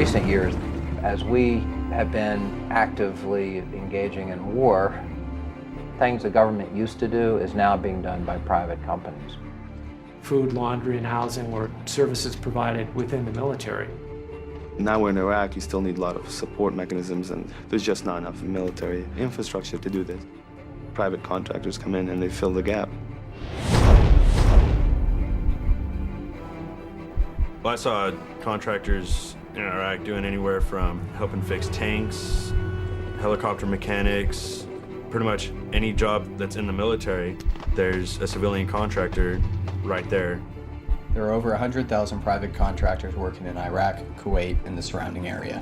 recent years, as we have been actively engaging in war, things the government used to do is now being done by private companies. Food, laundry, and housing were services provided within the military. Now we're in Iraq, you still need a lot of support mechanisms, and there's just not enough military infrastructure to do this. Private contractors come in and they fill the gap. Well, I saw contractors in Iraq doing anywhere from helping fix tanks, helicopter mechanics, pretty much any job that's in the military, there's a civilian contractor right there. There are over 100,000 private contractors working in Iraq, Kuwait, and the surrounding area.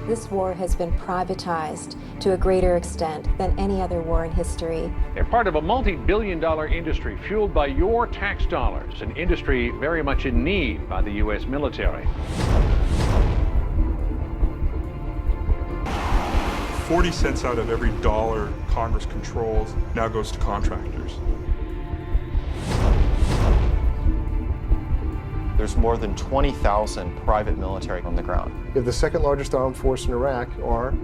This war has been privatized to a greater extent than any other war in history. They're part of a multi-billion-dollar industry fueled by your tax dollars, an industry very much in need by the U.S. military. 40 cents out of every dollar Congress controls now goes to contractors. There's more than 20,000 private military on the ground. You have the second largest armed force in Iraq are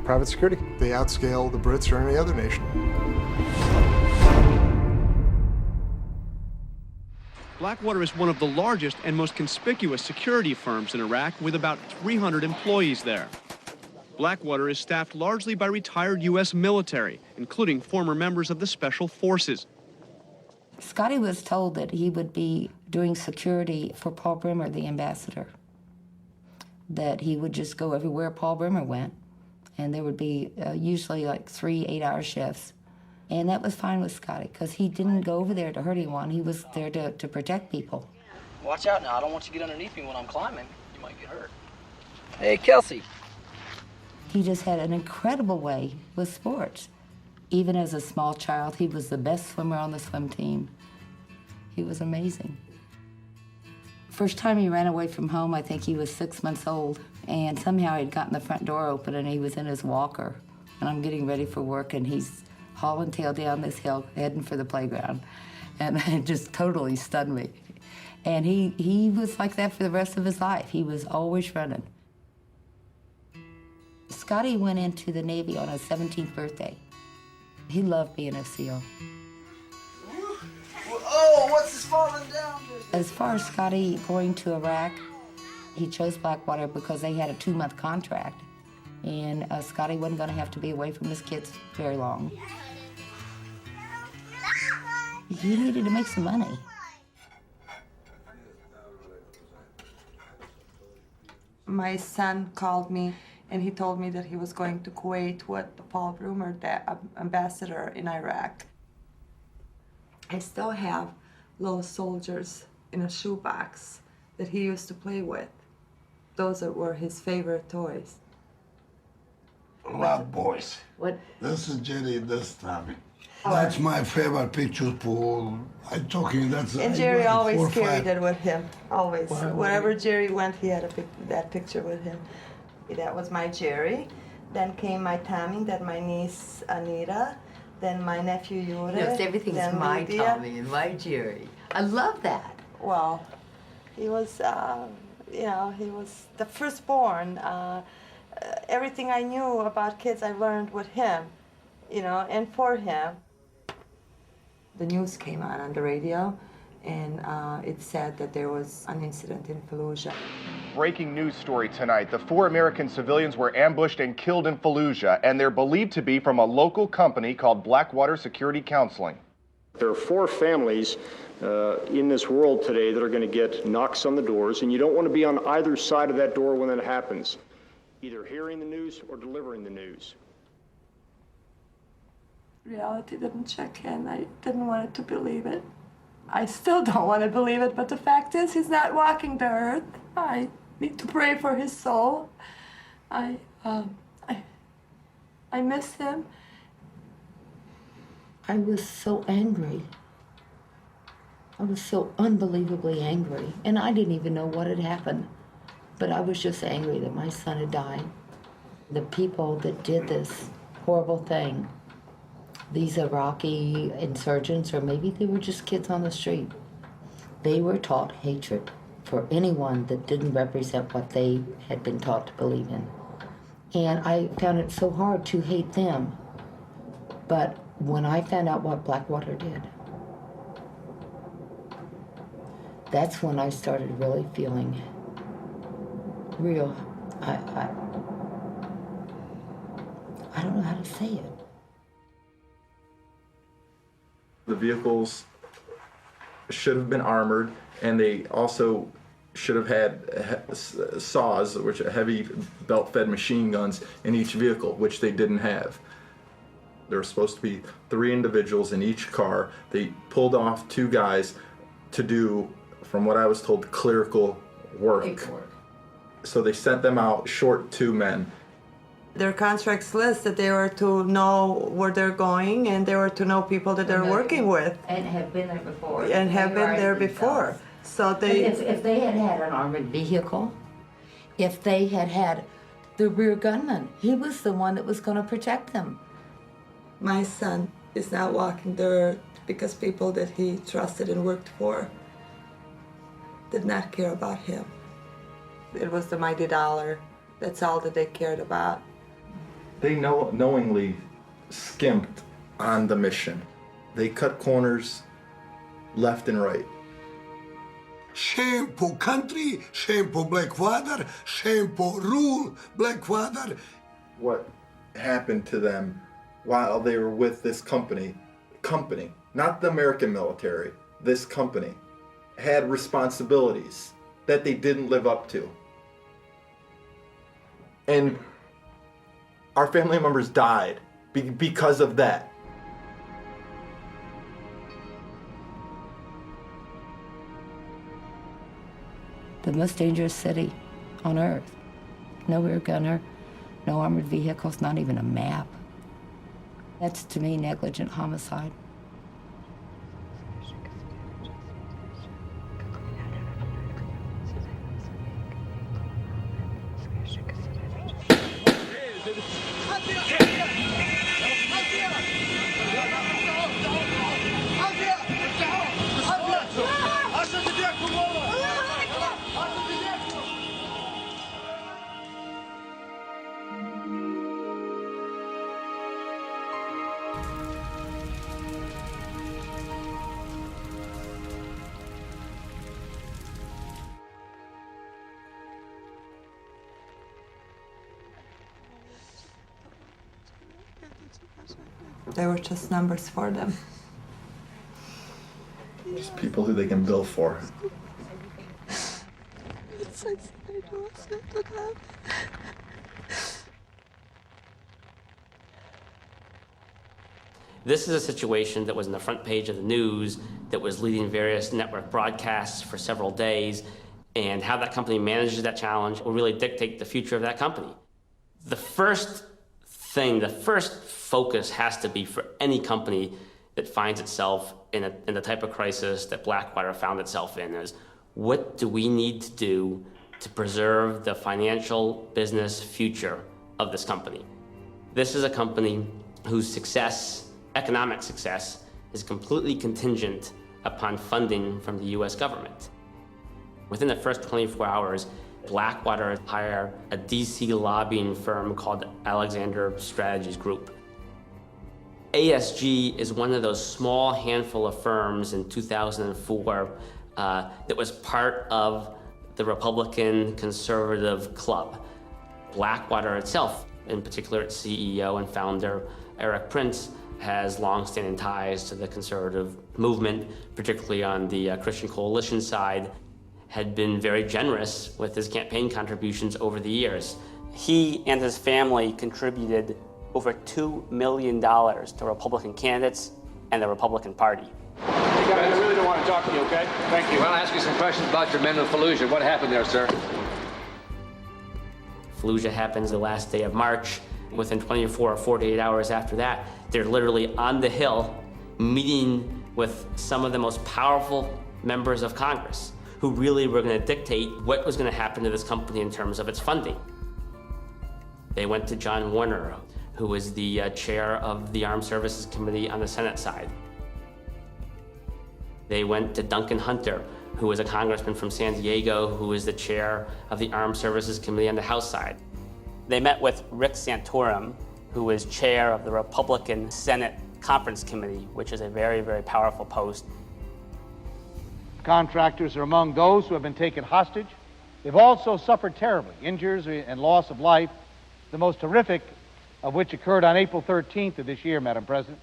private security. They outscale the Brits or any other nation. Blackwater is one of the largest and most conspicuous security firms in Iraq, with about 300 employees there. Blackwater is staffed largely by retired U.S. military, including former members of the Special Forces. Scotty was told that he would be doing security for Paul Bremer, the ambassador, that he would just go everywhere Paul Bremer went, and there would be usually like 3 8-hour shifts. And that was fine with Scotty, because he didn't go over there to hurt anyone. He was there to protect people. Watch out now. I don't want you to get underneath me when I'm climbing. You might get hurt. Hey, Kelsey. He just had an incredible way with sports. Even as a small child, he was the best swimmer on the swim team. He was amazing. First time he ran away from home, I think he was 6 months old, and somehow he'd gotten the front door open and he was in his walker. And I'm getting ready for work and he's hauling tail down this hill, heading for the playground. And it just totally stunned me. And he was like that for the rest of his life. He was always running. Scotty went into the Navy on his 17th birthday. He loved being a SEAL. Oh, what's this falling down? As far as Scotty going to Iraq, he chose Blackwater because they had a 2-month contract. And Scotty wasn't going to have to be away from his kids very long. He needed to make some money. My son called me and he told me that he was going to Kuwait with Paul Bremer, the ambassador in Iraq. I still have little soldiers in a shoebox that he used to play with. Those were his favorite toys. Love boys. What? This is Jerry this time. That's my favorite picture for, I'm talking, that's... And Jerry always 4 or 5. carried it with him, always. Wow. Wherever Jerry went, he had that picture with him. That was my Jerry. Then came my Tommy, then my niece Anita, then my nephew Yuri. Yes, everything's then my Lydia. Tommy and my Jerry. I love that. Well, he was, he was the firstborn. Everything I knew about kids, I learned with him, and for him. The news came on the radio, and it said that there was an incident in Fallujah. Breaking news story tonight. The 4 American civilians were ambushed and killed in Fallujah, and they're believed to be from a local company called Blackwater Security Counseling. There are 4 families in this world today that are going to get knocks on the doors, and you don't want to be on either side of that door when that happens, either hearing the news or delivering the news. Reality didn't check in. I didn't want to believe it. I still don't want to believe it, but the fact is he's not walking the earth. I need to pray for his soul. I miss him. I was so angry. I was so unbelievably angry. And I didn't even know what had happened. But I was just angry that my son had died. The people that did this horrible thing, these Iraqi insurgents, or maybe they were just kids on the street, They were taught hatred for anyone that didn't represent what they had been taught to believe in. And I found it so hard to hate them. But when I found out what Blackwater did, that's when I started really feeling real. I don't know how to say it. The vehicles should have been armored, and they also should have had saws, which are heavy belt-fed machine guns, in each vehicle, which they didn't have. There were supposed to be 3 individuals in each car. They pulled off 2 guys to do, from what I was told, clerical work. So they sent them out short 2 men. Their contracts list that they were to know where they're going, and they were to know people that they're working with. And have been there before. And have been there before. So they... If they had had an armored vehicle, if they had had the rear gunman, he was the one that was going to protect them. My son is not walking the earth because people that he trusted and worked for did not care about him. It was the mighty dollar. That's all that they cared about. They knowingly skimped on the mission. They cut corners left and right. Shameful country, shameful Blackwater, shameful rule, Blackwater. What happened to them while they were with this company, not the American military, this company, had responsibilities that they didn't live up to. And our family members died because of that. The most dangerous city on earth. No rear gunner, no armored vehicles, not even a map. That's, to me, negligent homicide. They were just numbers for them. Just people who they can bill for. This is a situation that was on the front page of the news, that was leading various network broadcasts for several days, and how that company manages that challenge will really dictate the future of that company. The first focus has to be for any company that finds itself in the type of crisis that Blackwater found itself in is, what do we need to do to preserve the financial business future of this company? This is a company whose success, economic success, is completely contingent upon funding from the US government. Within the first 24 hours, Blackwater hired a DC lobbying firm called Alexander Strategies Group. ASG is one of those small handful of firms in 2004 that was part of the Republican conservative club. Blackwater itself, in particular its CEO and founder, Eric Prince, has long-standing ties to the conservative movement, particularly on the Christian Coalition side, had been very generous with his campaign contributions over the years. He and his family contributed over $2 million to Republican candidates and the Republican Party. Hey guys, I really don't want to talk to you, okay? Thank you. Well, I'll ask you some questions about your men in Fallujah. What happened there, sir? Fallujah happens the last day of March. Within 24 or 48 hours after that, they're literally on the Hill meeting with some of the most powerful members of Congress who really were going to dictate what was going to happen to this company in terms of its funding. They went to John Warner, who was the chair of the Armed Services Committee on the Senate side. They went to Duncan Hunter, who is a congressman from San Diego, who is the chair of the Armed Services Committee on the House side. They met with Rick Santorum, who is chair of the Republican Senate Conference Committee, which is a very, very powerful post. Contractors are among those who have been taken hostage. They've also suffered terribly, injuries and loss of life, the most horrific of which occurred on April 13th of this year, Madam President,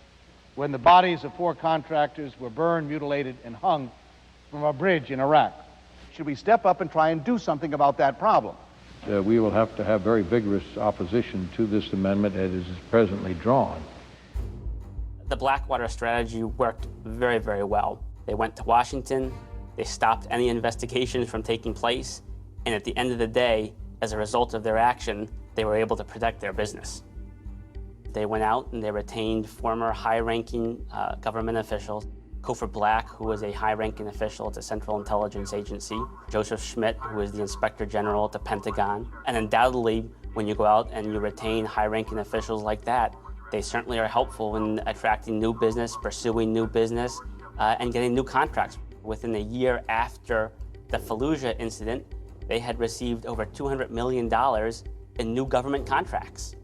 when the bodies of 4 contractors were burned, mutilated, and hung from a bridge in Iraq. Should we step up and try and do something about that problem? We will have to have very vigorous opposition to this amendment as it is presently drawn. The Blackwater strategy worked very, very well. They went to Washington, they stopped any investigations from taking place, and at the end of the day, as a result of their action, they were able to protect their business. They went out and they retained former high-ranking government officials. Cofer Black, who was a high-ranking official at the Central Intelligence Agency, Joseph Schmidt, who was the Inspector General at the Pentagon. And undoubtedly, when you go out and you retain high-ranking officials like that, they certainly are helpful in attracting new business, pursuing new business, and getting new contracts. Within a year after the Fallujah incident, they had received over $200 million in new government contracts.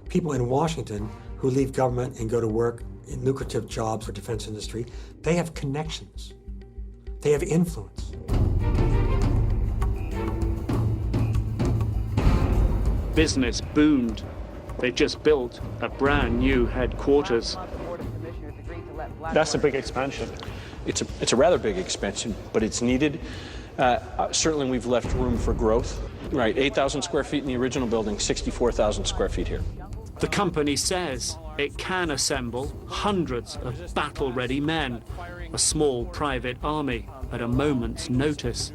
People in Washington who leave government and go to work in lucrative jobs for defense industry, they have connections. They have influence. Business boomed. They've just built a brand new headquarters. That's a big expansion. It's a rather big expansion, but it's needed. Certainly we've left room for growth. Right, 8,000 square feet in the original building, 64,000 square feet here. The company says it can assemble hundreds of battle-ready men, a small private army at a moment's notice.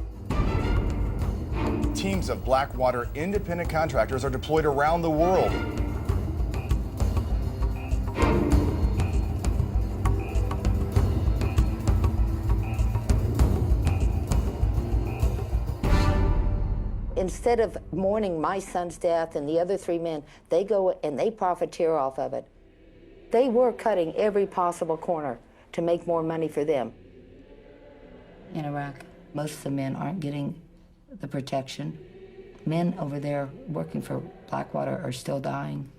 Teams of Blackwater independent contractors are deployed around the world. Instead of mourning my son's death and the other 3 men, they go and they profiteer off of it. They were cutting every possible corner to make more money for them. In Iraq, most of the men aren't getting the protection. Men over there working for Blackwater are still dying.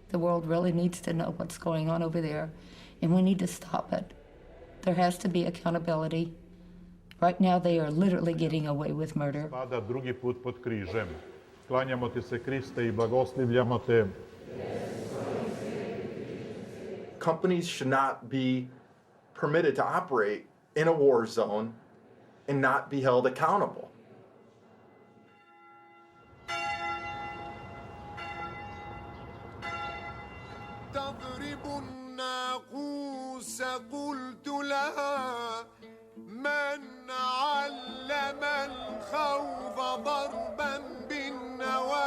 The world really needs to know what's going on over there, and we need to stop it. There has to be accountability. Right now, they are literally getting away with murder. Drugi put pod križem. Klanjamo ti se, Kriste, I blagoslivljamo te. Companies should not be permitted to operate in a war zone and not be held accountable. من علم الخوف ضربا بالنواقيس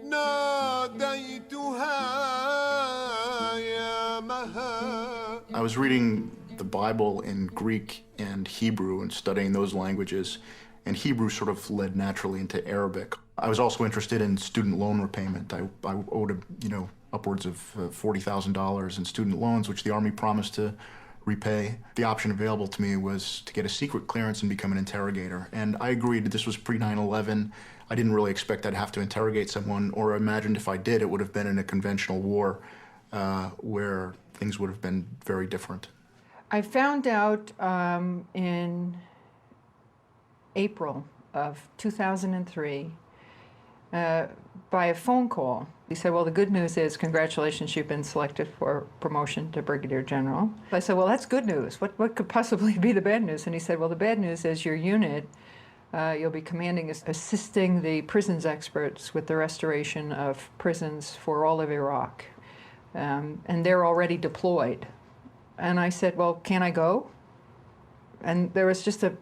ناديتها يا مها. I was reading the Bible in Greek and Hebrew and studying those languages, and Hebrew sort of led naturally into Arabic. I was also interested in student loan repayment. I owed, upwards of $40,000 in student loans, which the Army promised to repay. The option available to me was to get a secret clearance and become an interrogator, and I agreed that this was pre-9/11. I didn't really expect I'd have to interrogate someone, or imagined if I did, it would have been in a conventional war where things would have been very different. I found out in April of 2003 by a phone call. He said, well, the good news is, congratulations, you've been selected for promotion to Brigadier General. I said, well, that's good news. What could possibly be the bad news? And he said, well, the bad news is your unit, you'll be commanding, assisting the prisons experts with the restoration of prisons for all of Iraq. And they're already deployed. And I said, well, can I go? And there was just a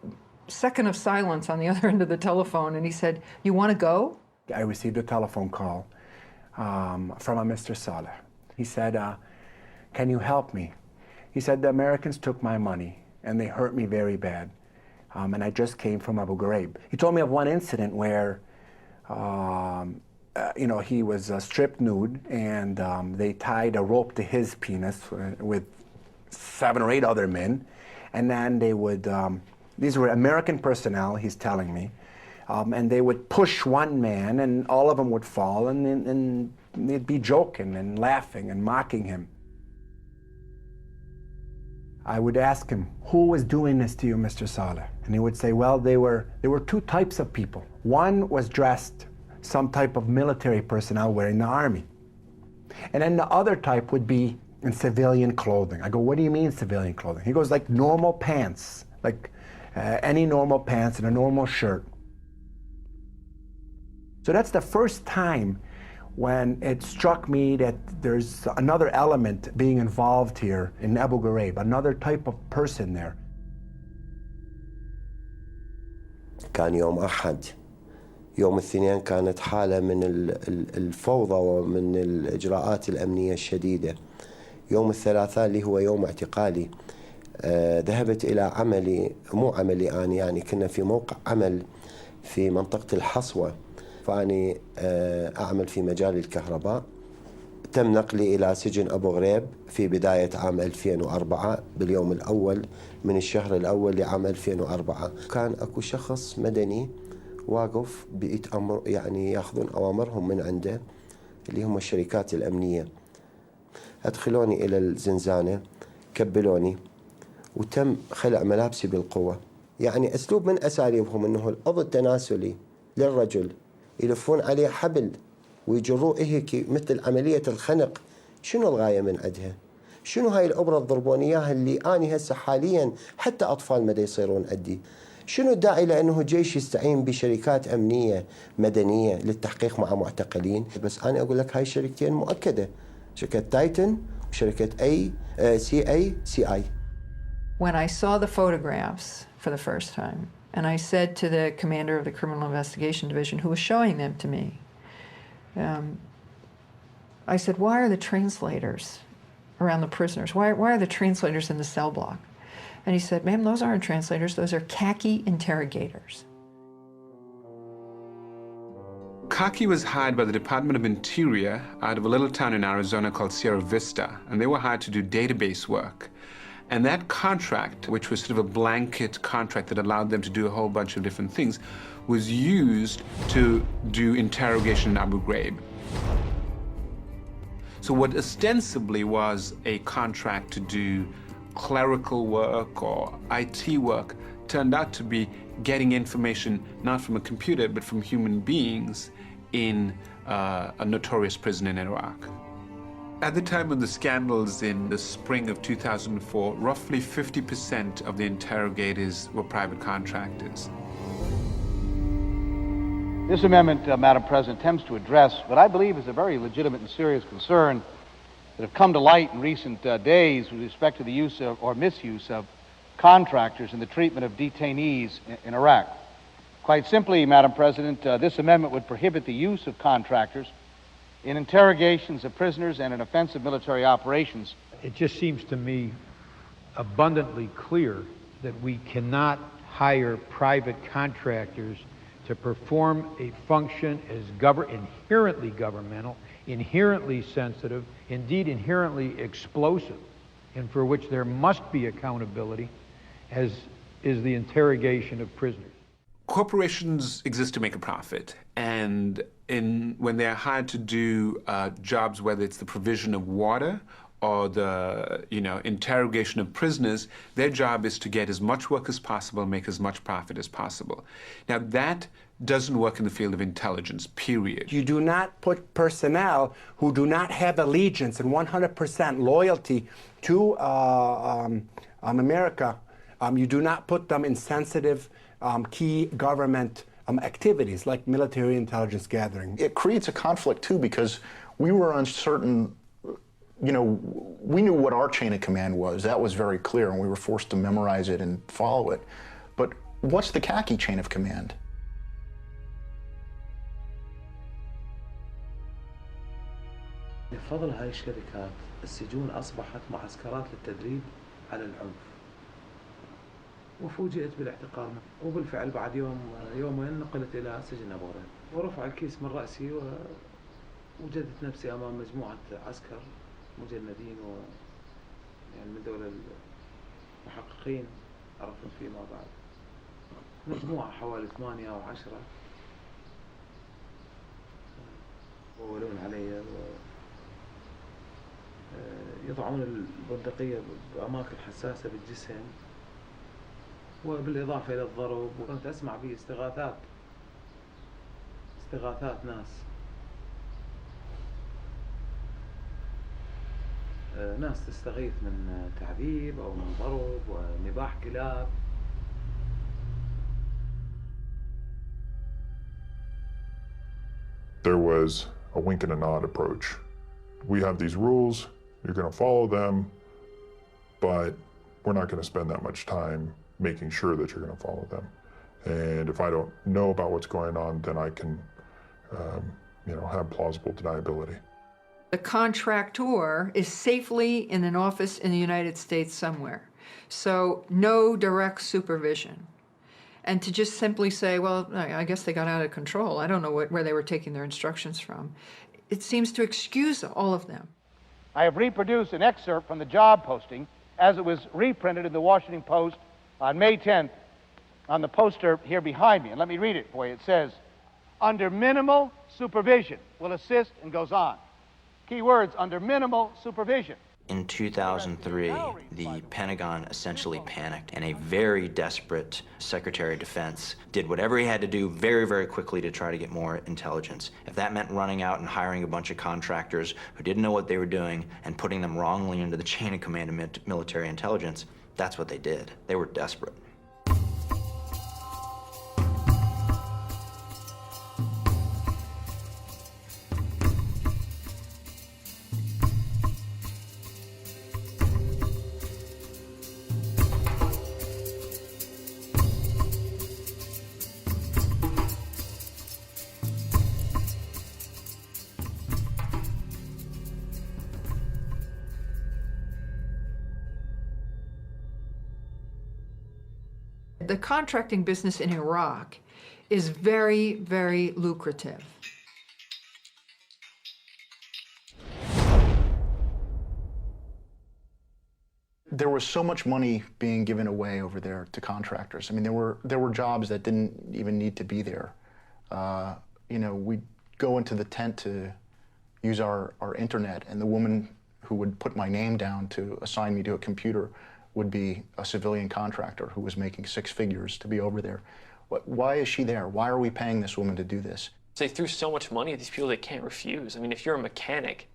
second of silence on the other end of the telephone, and he said, you want to go? I received a telephone call from a Mr. Saleh. He said, can you help me? He said, the Americans took my money, and they hurt me very bad. and I just came from Abu Ghraib. He told me of one incident where he was stripped nude, and they tied a rope to his penis with 7 or 8 other men, and then they would, these were American personnel, he's telling me, and they would push one man, and all of them would fall, and they'd be joking and laughing and mocking him. I would ask him, who was doing this to you, Mr. Saleh? And he would say, well, there were 2 types of people. One was dressed some type of military personnel wearing the army. And then the other type would be in civilian clothing. I go, what do you mean civilian clothing? He goes, like normal pants, like any normal pants and a normal shirt. So that's the first time when it struck me that there's another element being involved here in Abu Ghraib, another type of person there. كان يوم أحد. يوم الاثنين كانت حالة من الفوضى ومن الإجراءات الأمنية الشديدة. يوم الثلاثاء اللي هو يوم اعتقالي ذهبت إلى عملي، مو عملي أنا، يعني كنا في موقع عمل في منطقة الحصوة، فأني أعمل في مجال الكهرباء. تم نقلي إلى سجن أبو غريب في بداية عام 2004 باليوم الأول من الشهر الأول لعام 2004. كان أكو شخص مدني واقف بيتأمر، يعني ياخذون أوامرهم من عنده اللي هم الشركات الأمنية. أدخلوني إلى الزنزانة، كبلوني، وتم خلع ملابسي بالقوة. يعني أسلوب من أساليبهم أنه الأذى التناسلي للرجل يلفون عليه حبل ويجروه هيك مثل عملية الخنق. شنو الغاية من عندها؟ شنو هاي الأبرة تضربون إياها اللي أنا هسه حاليا حتى أطفال مدى يصيرون أدي؟ شنو الداعي لأنه الجيش يستعين بشركات أمنية مدنية للتحقيق مع معتقلين؟ بس أنا أقول لك هاي الشركتين مؤكدة، شركة تايتن وشركة CI. When I saw the photographs for the first time, and I said to the commander of the Criminal Investigation Division, who was showing them to me, I said, why are the translators around the prisoners? Why are the translators in the cell block? And he said, ma'am, those aren't translators, those are khaki interrogators. Khaki was hired by the Department of Interior out of a little town in Arizona called Sierra Vista, and they were hired to do database work. And that contract, which was sort of a blanket contract that allowed them to do a whole bunch of different things, was used to do interrogation in Abu Ghraib. So what ostensibly was a contract to do clerical work or IT work turned out to be getting information not from a computer but from human beings in a notorious prison in Iraq. At the time of the scandals in the spring of 2004, roughly 50% of the interrogators were private contractors. This amendment, Madam President, attempts to address what I believe is a very legitimate and serious concern that have come to light in recent days with respect to the use of, or misuse of contractors in the treatment of detainees in Iraq. Quite simply, Madam President, this amendment would prohibit the use of contractors in interrogations of prisoners and in offensive military operations. It just seems to me abundantly clear that we cannot hire private contractors to perform a function as inherently governmental, inherently sensitive, indeed inherently explosive, and for which there must be accountability, as is the interrogation of prisoners. Corporations exist to make a profit, and when they're hired to do jobs, whether it's the provision of water or the interrogation of prisoners, their job is to get as much work as possible, make as much profit as possible. Now that doesn't work in the field of intelligence, period. You do not put personnel who do not have allegiance and 100% loyalty to America, you do not put them in sensitive key government activities like military intelligence gathering. It creates a conflict too because we were uncertain, we knew what our chain of command was. That was very clear and we were forced to memorize it and follow it. But what's the khaki chain of command? بفضل هاي الشركات السجون أصبحت معسكرات للتدريب على العنف. وفوجئت بالاعتقال، وبالفعل بعد يومين نقلت إلى سجن أبو غريب، ورفع الكيس من رأسي ووجدت نفسي أمام مجموعة عسكر مجندين يعني من دول المحققين عرفنا فيما بعد، مجموعة حوالي 8 أو 10 وولون علي يضعون البندقية بأماكن حساسة بالجسم، وبالإضافة إلى الضرب، وكنت أسمع به استغاثات ناس تستغيث من تعذيب أو من ضرب ونباح كلاب. There was a wink and a nod approach. We have these rules, you're going to follow them, but we're not going to spend that much time making sure that you're going to follow them. And if I don't know about what's going on, then I can, have plausible deniability. The contractor is safely in an office in the United States somewhere, so no direct supervision. And to just simply say, well, I guess they got out of control. I don't know where they were taking their instructions from. It seems to excuse all of them. I have reproduced an excerpt from the job posting as it was reprinted in the Washington Post on May 10th on the poster here behind me. And let me read it for you. It says, under minimal supervision, will assist, and goes on. Key words, under minimal supervision. In 2003, the Pentagon essentially panicked, and a very desperate Secretary of Defense did whatever he had to do very, very quickly to try to get more intelligence. If that meant running out and hiring a bunch of contractors who didn't know what they were doing and putting them wrongly into the chain of command of military intelligence, that's what they did. They were desperate. The contracting business in Iraq is very, very lucrative. There was so much money being given away over there to contractors. I mean, there were jobs that didn't even need to be there. We'd go into the tent to use our internet, and the woman who would put my name down to assign me to a computer would be a civilian contractor who was making 6 figures to be over there. Why is she there? Why are we paying this woman to do this? They threw so much money at these people they can't refuse. I mean, if you're a mechanic,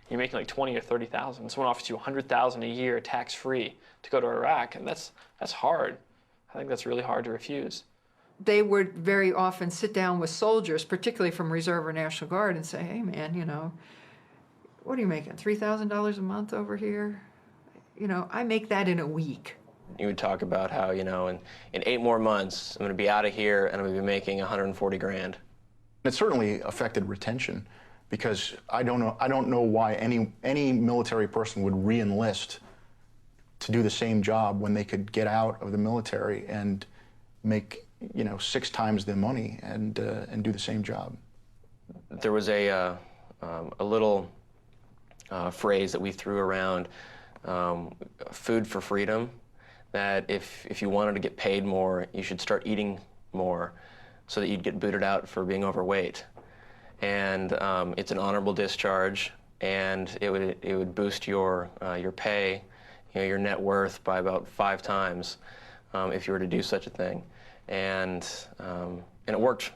you're making like 20 or 30,000. Someone offers you 100,000 a year tax-free to go to Iraq, and that's hard. I think that's really hard to refuse. They would very often sit down with soldiers, particularly from Reserve or National Guard, and say, hey man, what are you making, $3,000 a month over here? I make that in a week. You would talk about how, in 8 more months, I'm going to be out of here and I'm going to be making 140 grand. It certainly affected retention, because I don't know why any military person would re-enlist to do the same job when they could get out of the military and make 6 times the money and do the same job. There was a little phrase that we threw around, food for freedom, that if you wanted to get paid more, you should start eating more so that you'd get booted out for being overweight. And it's an honorable discharge, and it would boost your pay, your net worth by about 5 times if you were to do such a thing. And it worked.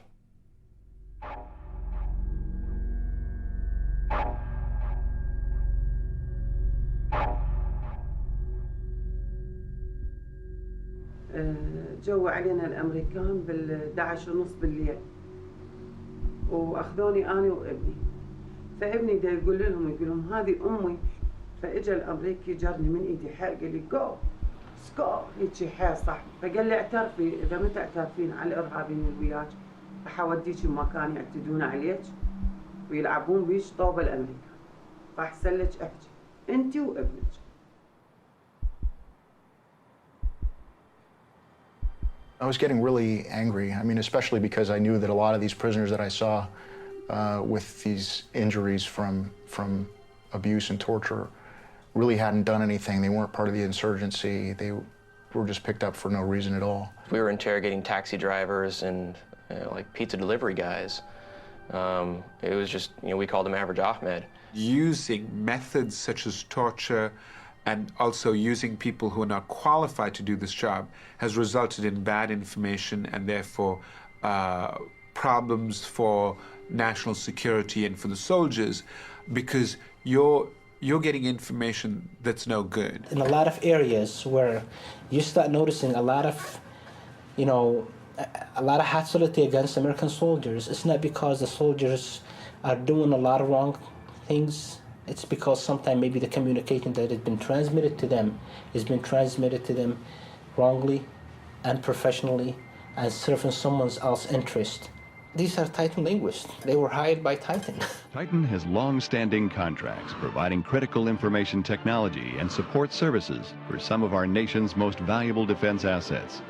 جو علينا الامريكان بال11:30 بالليل، واخذوني انا وابني، فابني دا يقول لهم هذه امي، فاجا الامريكي جرني من ايدي حال قال لي جو سكو هيك حال صح، فقال لي اعترفي، اذا متى اعترفين على الارهابيين اللي وياك راح اوديك بمكان يعتدون عليك ويلعبون بيش طوب الامريكان، فاحسن لك احكي انت وابنك. I was getting really angry. I mean, especially because I knew that a lot of these prisoners that I saw with these injuries from abuse and torture really hadn't done anything. They weren't part of the insurgency. They were just picked up for no reason at all. We were interrogating taxi drivers and like pizza delivery guys. It was just, we called him Average Ahmed. Using methods such as torture and also using people who are not qualified to do this job has resulted in bad information and therefore problems for national security and for the soldiers, because you're getting information that's no good. In a lot of areas where you start noticing a lot of hostility against American soldiers, it's not because the soldiers are doing a lot of wrong things. It's because sometimes maybe the communication that has been transmitted to them has been transmitted to them wrongly and professionally and serving someone else's interest. These are Titan linguists. They were hired by Titan. Titan has long-standing contracts providing critical information technology and support services for some of our nation's most valuable defense assets.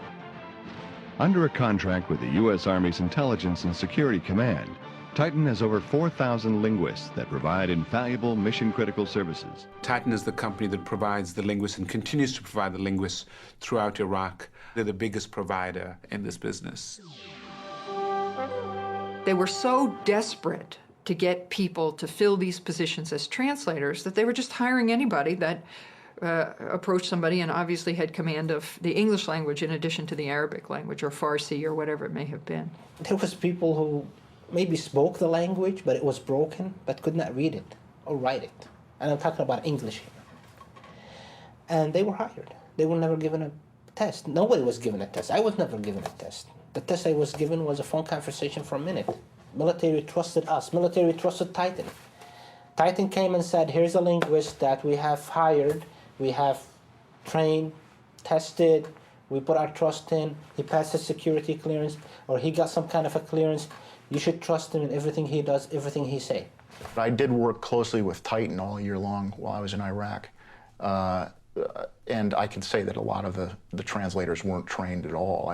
Under a contract with the U.S. Army's Intelligence and Security Command, Titan has over 4,000 linguists that provide invaluable mission-critical services. Titan is the company that provides the linguists and continues to provide the linguists throughout Iraq. They're the biggest provider in this business. They were so desperate to get people to fill these positions as translators that they were just hiring anybody that approached somebody and obviously had command of the English language in addition to the Arabic language or Farsi or whatever it may have been. There was people who maybe spoke the language, but it was broken, but could not read it or write it. And I'm talking about English here. And they were hired. They were never given a test. Nobody was given a test. I was never given a test. The test I was given was a phone conversation for a minute. Military trusted us. Military trusted Titan. Titan came and said, here's a linguist that we have hired, we have trained, tested, we put our trust in, he passed his security clearance, or he got some kind of a clearance. You should trust him in everything he does, everything he say. I did work closely with Titan all year long while I was in Iraq. And I can say that a lot of the translators weren't trained at all.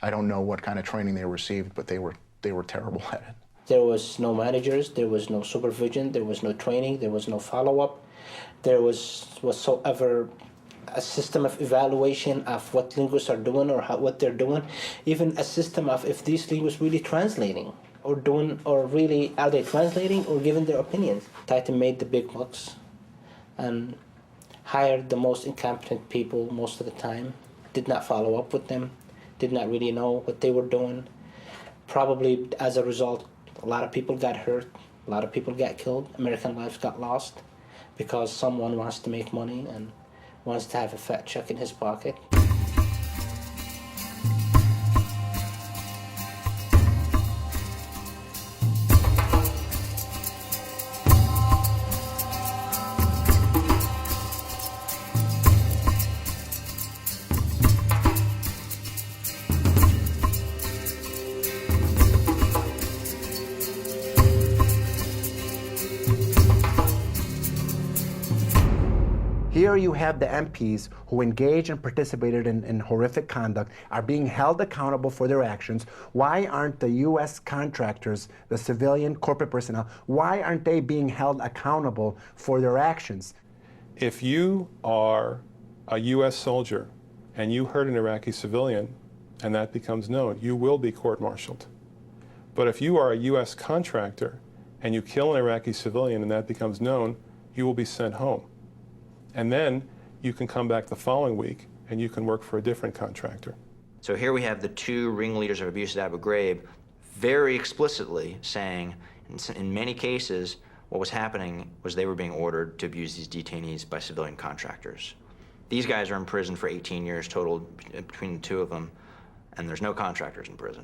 I don't know what kind of training they received, but they were terrible at it. There was no managers, there was no supervision, there was no training, there was no follow-up. There was whatsoever a system of evaluation of what linguists are doing or what they're doing, even a system of if these linguists really translating or doing, or really are they translating or giving their opinions. Titan made the big bucks and hired the most incompetent people most of the time, did not follow up with them, did not really know what they were doing. Probably as a result, a lot of people got hurt, a lot of people got killed, American lives got lost because someone wants to make money and wants to have a fat check in his pocket. Here you have the MPs who engaged and participated in horrific conduct are being held accountable for their actions. Why aren't the U.S. contractors, the civilian corporate personnel, why aren't they being held accountable for their actions? If you are a U.S. soldier and you hurt an Iraqi civilian and that becomes known, you will be court-martialed. But if you are a U.S. contractor and you kill an Iraqi civilian and that becomes known, you will be sent home. And then you can come back the following week and you can work for a different contractor. So here we have the two ringleaders of abuse at Abu Ghraib very explicitly saying, in many cases, what was happening was they were being ordered to abuse these detainees by civilian contractors. These guys are in prison for 18 years total between the two of them, and there's no contractors in prison.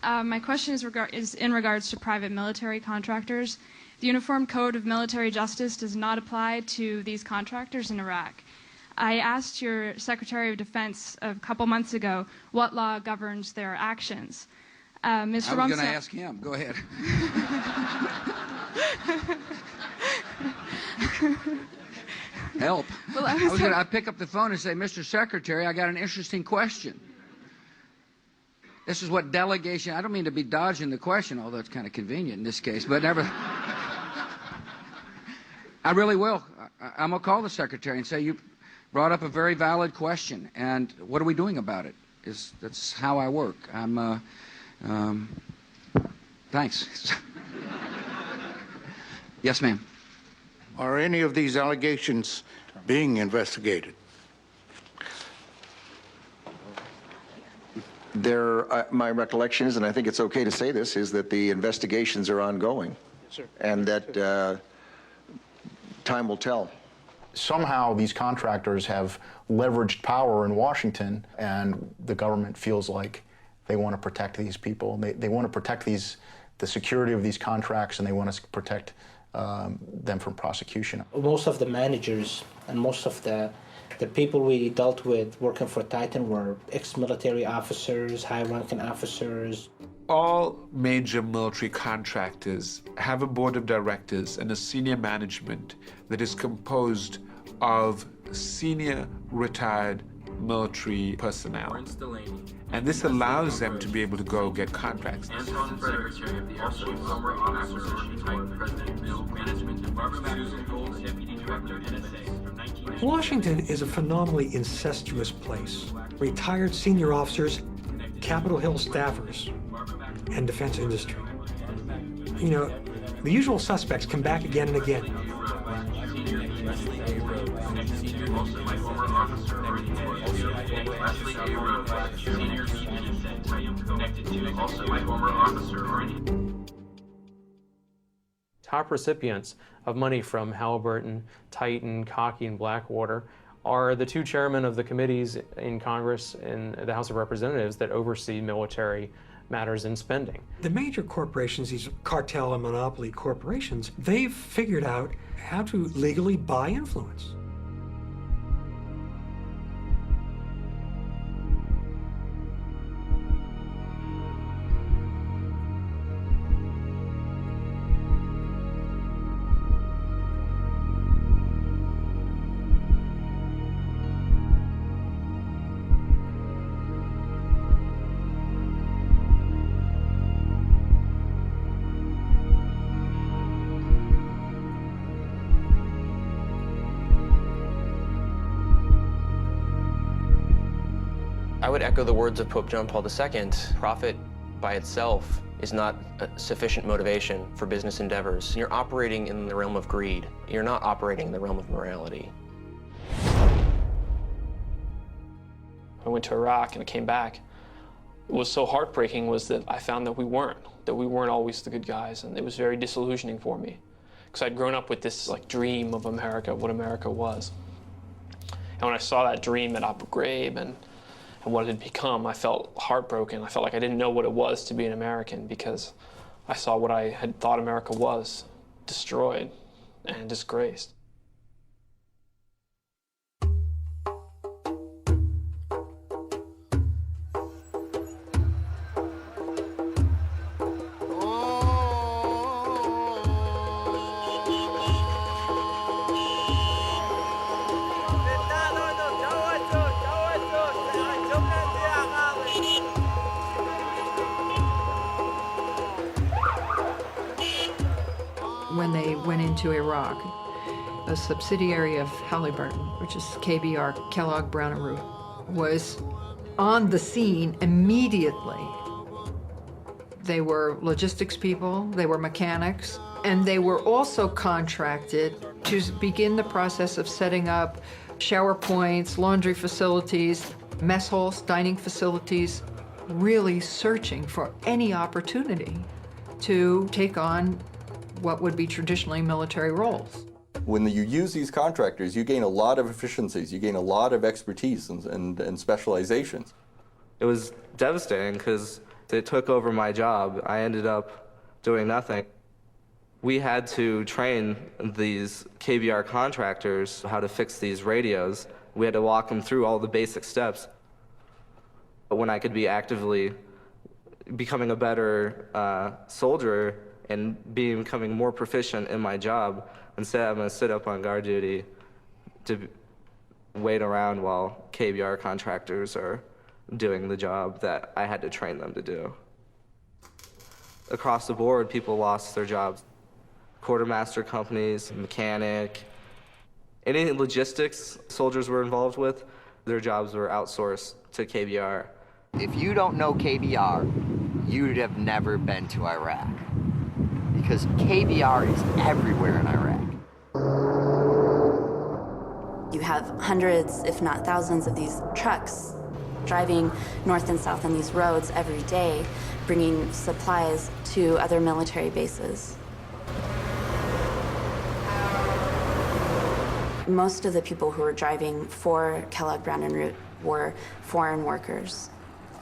My question is in regards to private military contractors. The Uniform Code of Military Justice does not apply to these contractors in Iraq. I asked your Secretary of Defense a couple months ago what law governs their actions. Mr. I was going to ask him. Go ahead. Help. Well, I was going to pick up the phone and say, Mr. Secretary, I got an interesting question. This is what delegation, I don't mean to be dodging the question, although it's kind of convenient in this case, but never. I really will. I'm going to call the secretary and say, you brought up a very valid question, and what are we doing about it? That's how I work. Thanks. Yes, ma'am. Are any of these allegations being investigated? My recollection is, and I think it's okay to say this, is that the investigations are ongoing. Yes, sir. And that time will tell. Somehow these contractors have leveraged power in Washington, and the government feels like they want to protect these people. They want to protect the security of these contracts, and they want to protect them from prosecution. Most of the managers and most of the people we dealt with working for Titan were ex-military officers, high-ranking officers. All major military contractors have a board of directors and a senior management that is composed of senior retired military personnel. And this allows them to be able to go get contracts. Washington is a phenomenally incestuous place. Retired senior officers, Capitol Hill staffers, and defense industry. You know, the usual suspects come back again and again. Top recipients of money from Halliburton, Titan, Cockey, and Blackwater are the two chairmen of the committees in Congress and the House of Representatives that oversee military matters and spending. The major corporations, these cartel and monopoly corporations, they've figured out how to legally buy influence. I would echo the words of Pope John Paul II. Profit by itself is not a sufficient motivation for business endeavors. You're operating in the realm of greed. You're not operating in the realm of morality. I went to Iraq and came back. What was so heartbreaking was that I found that we weren't always the good guys, and it was very disillusioning for me. Because I'd grown up with this dream of America, what America was. And when I saw that dream at Abu Ghraib and what it had become, I felt heartbroken. I felt like I didn't know what it was to be an American because I saw what I had thought America was, destroyed and disgraced. When they went into Iraq, a subsidiary of Halliburton, which is KBR, Kellogg Brown and Root, was on the scene immediately. They were logistics people, they were mechanics, and they were also contracted to begin the process of setting up shower points, laundry facilities, mess halls, dining facilities, really searching for any opportunity to take on what would be traditionally military roles. When you use these contractors, you gain a lot of efficiencies, you gain a lot of expertise and specializations. It was devastating because it took over my job. I ended up doing nothing. We had to train these KBR contractors how to fix these radios. We had to walk them through all the basic steps. But when I could be actively becoming a better soldier and becoming more proficient in my job, instead I'm going to sit up on guard duty to wait around while KBR contractors are doing the job that I had to train them to do. Across the board, people lost their jobs. Quartermaster companies, mechanic, any logistics soldiers were involved with, their jobs were outsourced to KBR. If you don't know KBR, you'd have never been to Iraq. Because KBR is everywhere in Iraq. You have hundreds, if not thousands, of these trucks driving north and south on these roads every day, bringing supplies to other military bases. Most of the people who were driving for Kellogg Brown and Root were foreign workers.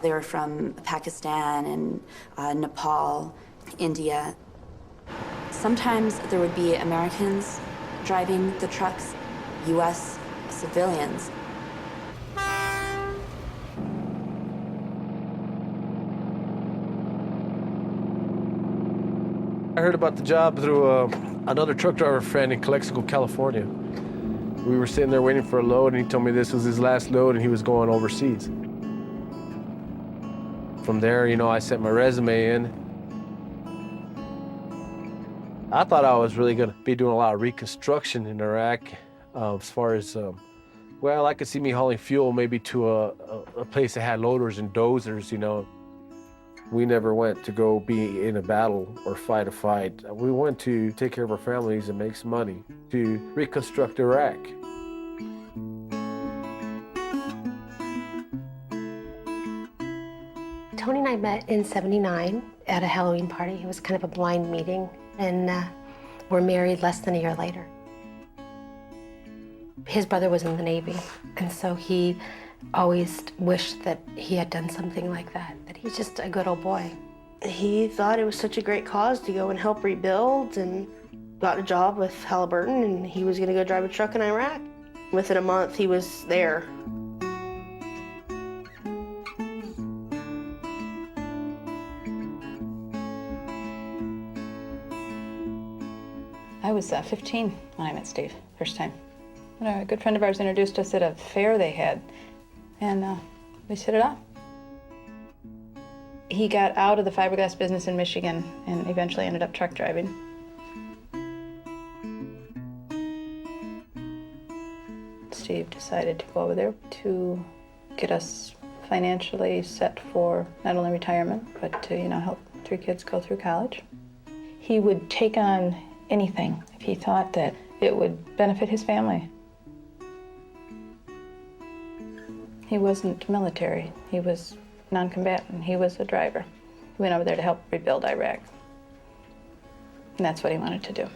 They were from Pakistan and Nepal, India. Sometimes there would be Americans driving the trucks, U.S. civilians. I heard about the job through another truck driver friend in Calexico, California. We were sitting there waiting for a load, and he told me this was his last load and he was going overseas. From there, you know, I sent my resume in. I thought I was really going to be doing a lot of reconstruction in Iraq as far as, well, I could see me hauling fuel maybe to a place that had loaders and dozers, you know. We never went to go be in a battle or fight a fight. We went to take care of our families and make some money to reconstruct Iraq. Tony and I met in '79 at a Halloween party. It was kind of a blind meeting, and we're married less than a year later. His brother was in the Navy, and so he always wished that he had done something like that, but he's just a good old boy. He thought it was such a great cause to go and help rebuild, and got a job with Halliburton, and he was gonna go drive a truck in Iraq. Within a month, he was there. I was 15 when I met Steve, first time. A good friend of ours introduced us at a fair they had, and we hit it off. He got out of the fiberglass business in Michigan and eventually ended up truck driving. Steve decided to go over there to get us financially set for not only retirement, but to, you know, help 3 kids go through college. He would take on anything if he thought that it would benefit his family. He wasn't military. He was non-combatant. He was a driver. He went over there to help rebuild Iraq. And that's what he wanted to do.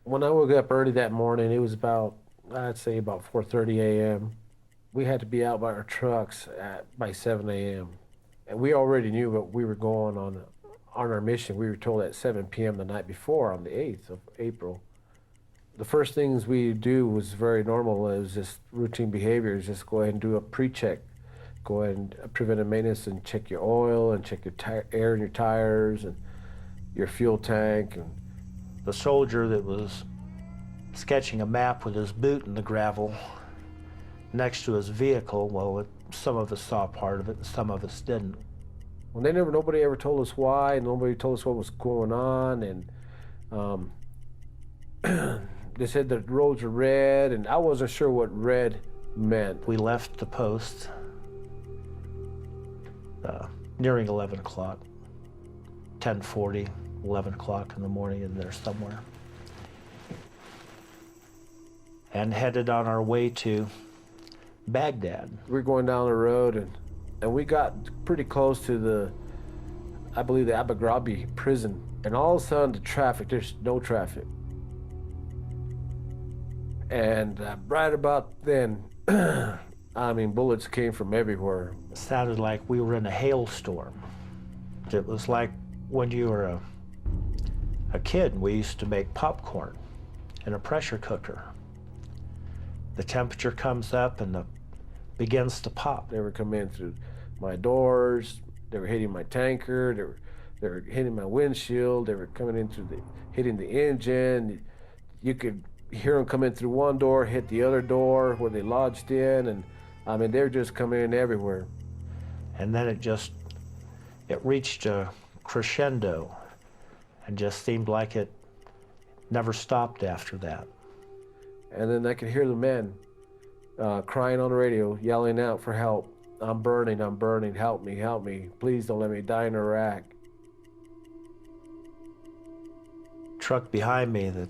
When I woke up early that morning, it was about, I'd say about 4:30 a.m. We had to be out by our trucks by 7 a.m. And we already knew what we were going on our mission. We were told at 7 p.m. the night before, on the 8th of April. The first things we do was very normal. It was just routine behaviors. Just go ahead and do a pre-check. Go ahead and preventive maintenance and check your oil and check your air in your tires and your fuel tank. And the soldier that was sketching a map with his boot in the gravel next to his vehicle, well, some of us saw part of it and some of us didn't. Well, nobody ever told us why. Nobody told us what was going on, and they said the roads are red, and I wasn't sure what red meant. We left the post nearing 11 o'clock, 10:40, 11 o'clock in the morning in there somewhere, and headed on our way to Baghdad. We were going down the road, and we got pretty close to I believe the Abu Ghraib prison, and all of a sudden there's no traffic. And right about then, I mean, bullets came from everywhere. It sounded like we were in a hailstorm. It was like when you were a kid and we used to make popcorn in a pressure cooker. The temperature comes up and begins to pop. They were coming in through my doors, they were hitting my tanker, they were hitting my windshield, they were coming in through hitting the engine. You could hear them come in through one door, hit the other door where they lodged in, and I mean, they're just coming in everywhere. And then it reached a crescendo and just seemed like it never stopped after that. And then I could hear the men crying on the radio, yelling out for help. I'm burning, help me, please don't let me die in Iraq. Truck behind me, that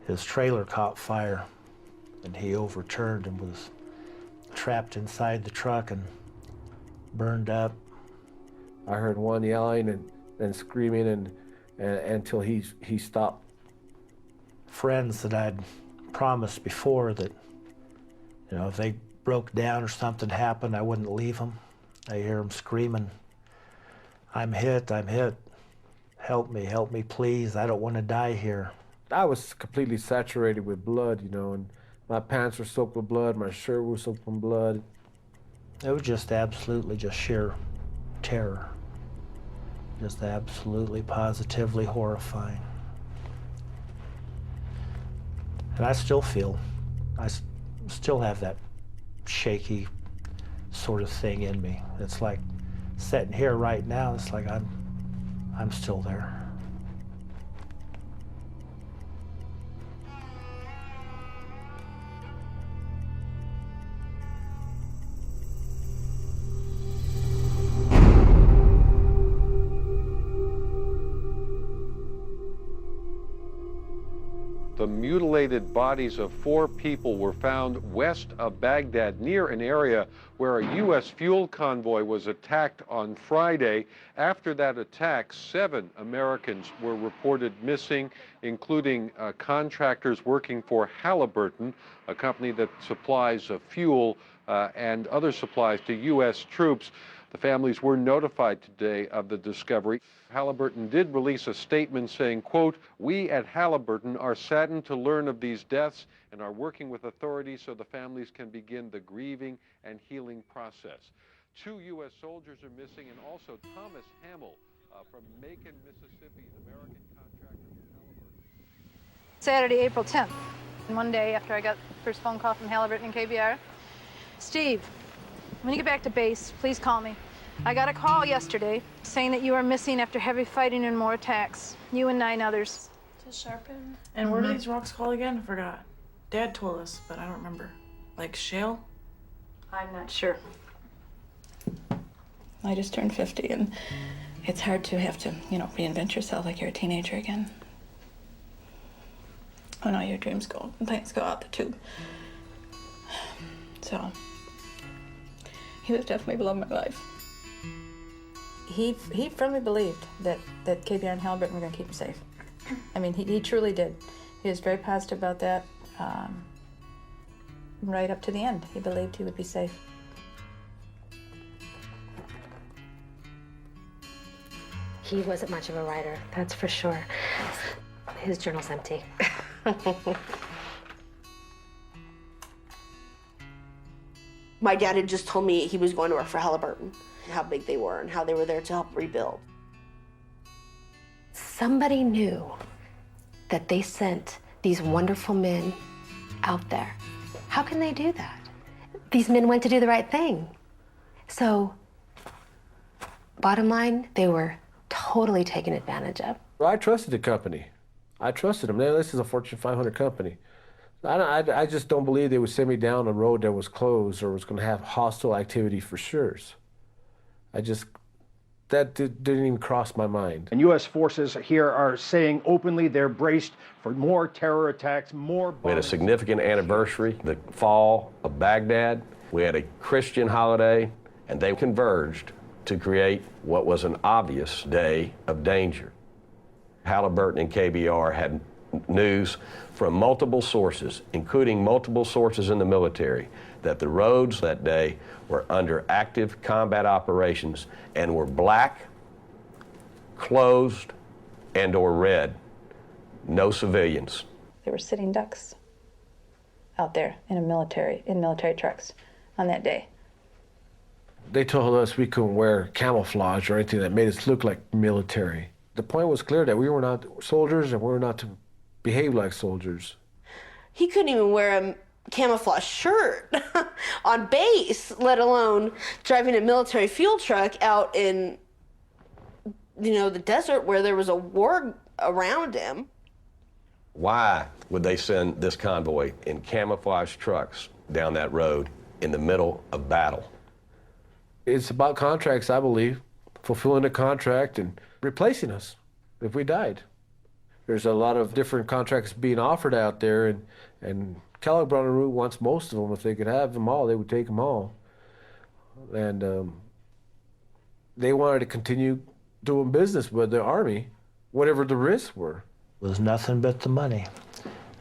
his trailer caught fire and he overturned and was trapped inside the truck and burned up. I heard one yelling and screaming and until he stopped. Friends that I'd promised before that, you know, if they broke down or something happened, I wouldn't leave them. I hear them screaming, I'm hit, help me, please, I don't want to die here. I was completely saturated with blood, you know, and my pants were soaked with blood, my shirt was soaked with blood. It was just absolutely just sheer terror. Just absolutely, positively horrifying. And I still feel, still have that shaky sort of thing in me. It's like sitting here right now, it's like I'm still there. The mutilated bodies of 4 people were found west of Baghdad, near an area where a U.S. fuel convoy was attacked on Friday. After that attack, 7 Americans were reported missing, including contractors working for Halliburton, a company that supplies fuel and other supplies to U.S. troops. The families were notified today of the discovery. Halliburton did release a statement saying, quote, "We at Halliburton are saddened to learn of these deaths and are working with authorities so the families can begin the grieving and healing process." 2 U.S. soldiers are missing, and also Thomas Hamill from Macon, Mississippi, an American contractor with Halliburton. Saturday, April 10th, and one day after I got the first phone call from Halliburton and KBR, Steve, when you get back to base, please call me. I got a call yesterday saying that you are missing after heavy fighting and more attacks. You and 9 others. To sharpen. And what are these rocks called again? I forgot. Dad told us, but I don't remember. Like shale? I'm not sure. I just turned 50 and it's hard to have to, you know, reinvent yourself like you're a teenager again. Oh no, your dreams go and things go out the tube. So, he was definitely the love of my life. He firmly believed that KBR and Halliburton were going to keep him safe. I mean, he truly did. He was very positive about that. Right up to the end, he believed he would be safe. He wasn't much of a writer, that's for sure. His journal's empty. My dad had just told me he was going to work for Halliburton, how big they were and how they were there to help rebuild. Somebody knew that they sent these wonderful men out there. How can they do that? These men went to do the right thing. So, bottom line, they were totally taken advantage of. I trusted the company. I trusted them. This is a Fortune 500 company. I just don't believe they would send me down a road that was closed or was going to have hostile activity for sure. That didn't even cross my mind. And U.S. forces here are saying openly they're braced for more terror attacks, more bombings. We had a significant anniversary, the fall of Baghdad. We had a Christian holiday, and they converged to create what was an obvious day of danger. Halliburton and KBR had news from multiple sources, including multiple sources in the military, that the roads that day were under active combat operations and were black, closed, and or red. No civilians. There were sitting ducks out there in military trucks on that day. They told us we couldn't wear camouflage or anything that made us look like military. The point was clear that we were not soldiers and we were not to behave like soldiers. He couldn't even wear a camouflage shirt on base, let alone driving a military fuel truck out in, the desert where there was a war around him. Why would they send this convoy in camouflage trucks down that road in the middle of battle? It's about contracts, I believe, fulfilling a contract and replacing us if we died. There's a lot of different contracts being offered out there, and Kellogg Brown & Root wants most of them. If they could have them all, they would take them all. And they wanted to continue doing business with the Army, whatever the risks were. It was nothing but the money.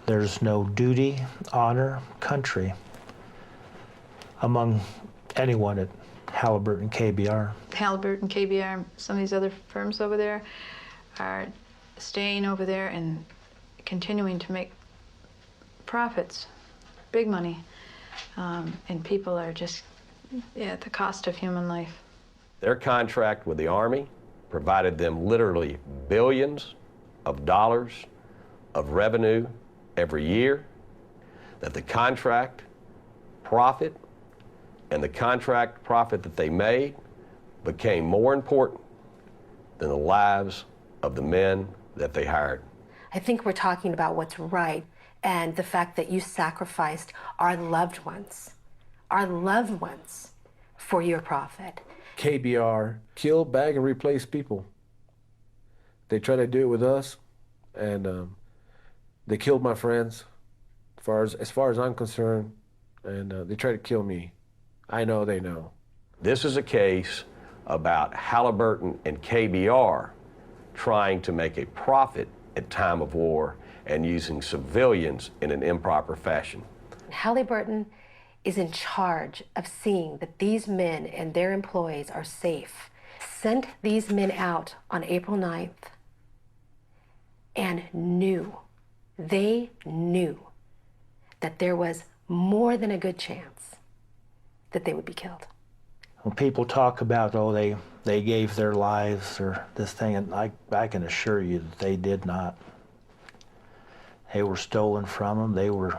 There's no duty, honor, country among anyone at Halliburton KBR. Halliburton, KBR, some of these other firms over there are staying over there and continuing to make profits, big money, and people are just at the cost of human life. Their contract with the Army provided them literally billions of dollars of revenue every year, that the contract profit and the contract profit that they made became more important than the lives of the men that they hired. I think we're talking about what's right and the fact that you sacrificed our loved ones for your profit. KBR kill, bag, and replace people. They tried to do it with us, and they killed my friends, as far as I'm concerned, and they tried to kill me. I know they know. This is a case about Halliburton and KBR trying to make a profit at time of war and using civilians in an improper fashion. Halliburton is in charge of seeing that these men and their employees are safe. Sent these men out on April 9th and they knew that there was more than a good chance that they would be killed. When people talk about, they gave their lives or this thing, and I can assure you that they did not. They were stolen from them. They were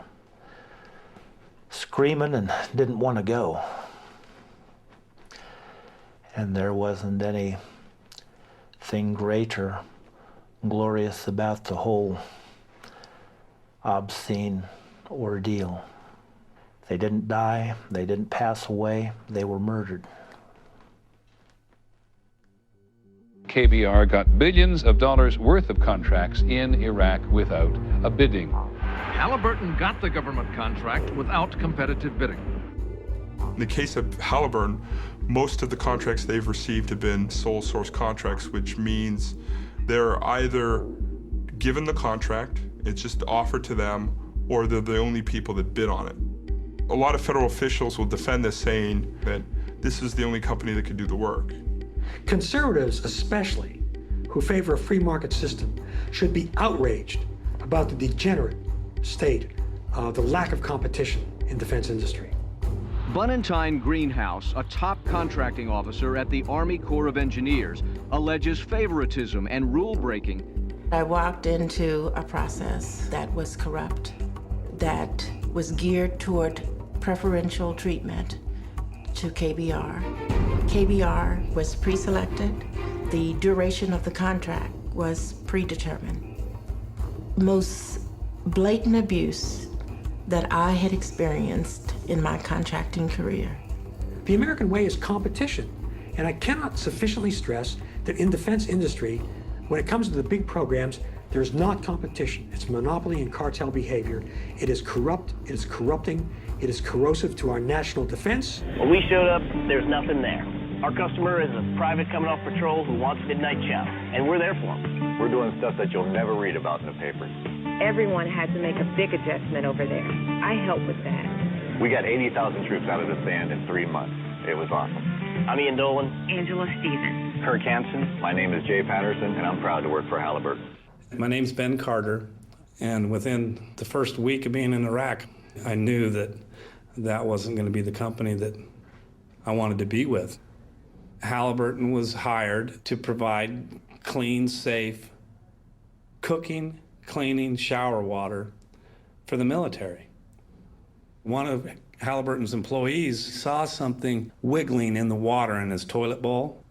screaming and didn't want to go. And there wasn't anything great or glorious about the whole obscene ordeal. They didn't die, they didn't pass away, they were murdered. KBR got billions of dollars worth of contracts in Iraq without a bidding. Halliburton got the government contract without competitive bidding. In the case of Halliburton, most of the contracts they've received have been sole source contracts, which means they're either given the contract, it's just offered to them, or they're the only people that bid on it. A lot of federal officials will defend this, saying that this is the only company that can do the work. Conservatives especially, who favor a free market system, should be outraged about the degenerate state of the lack of competition in defense industry. Bunentine Greenhouse, a top contracting officer at the Army Corps of Engineers, alleges favoritism and rule breaking. I walked into a process that was corrupt, that was geared toward preferential treatment to KBR. KBR was pre-selected. The duration of the contract was predetermined. Most blatant abuse that I had experienced in my contracting career. The American way is competition, and I cannot sufficiently stress that in defense industry, when it comes to the big programs, there's not competition. It's monopoly and cartel behavior. It is corrupt, it is corrupting, it is corrosive to our national defense. When we showed up, there's nothing there. Our customer is a private coming off patrol who wants midnight chow, and we're there for him. We're doing stuff that you'll never read about in the papers. Everyone had to make a big adjustment over there. I helped with that. We got 80,000 troops out of the sand in 3 months. It was awesome. I'm Ian Dolan. Angela Stevens. Kirk Hansen. My name is Jay Patterson, and I'm proud to work for Halliburton. My name's Ben Carter, and within the first week of being in Iraq, I knew that that wasn't going to be the company that I wanted to be with. Halliburton was hired to provide clean, safe cooking, cleaning shower water for the military. One of Halliburton's employees saw something wiggling in the water in his toilet bowl.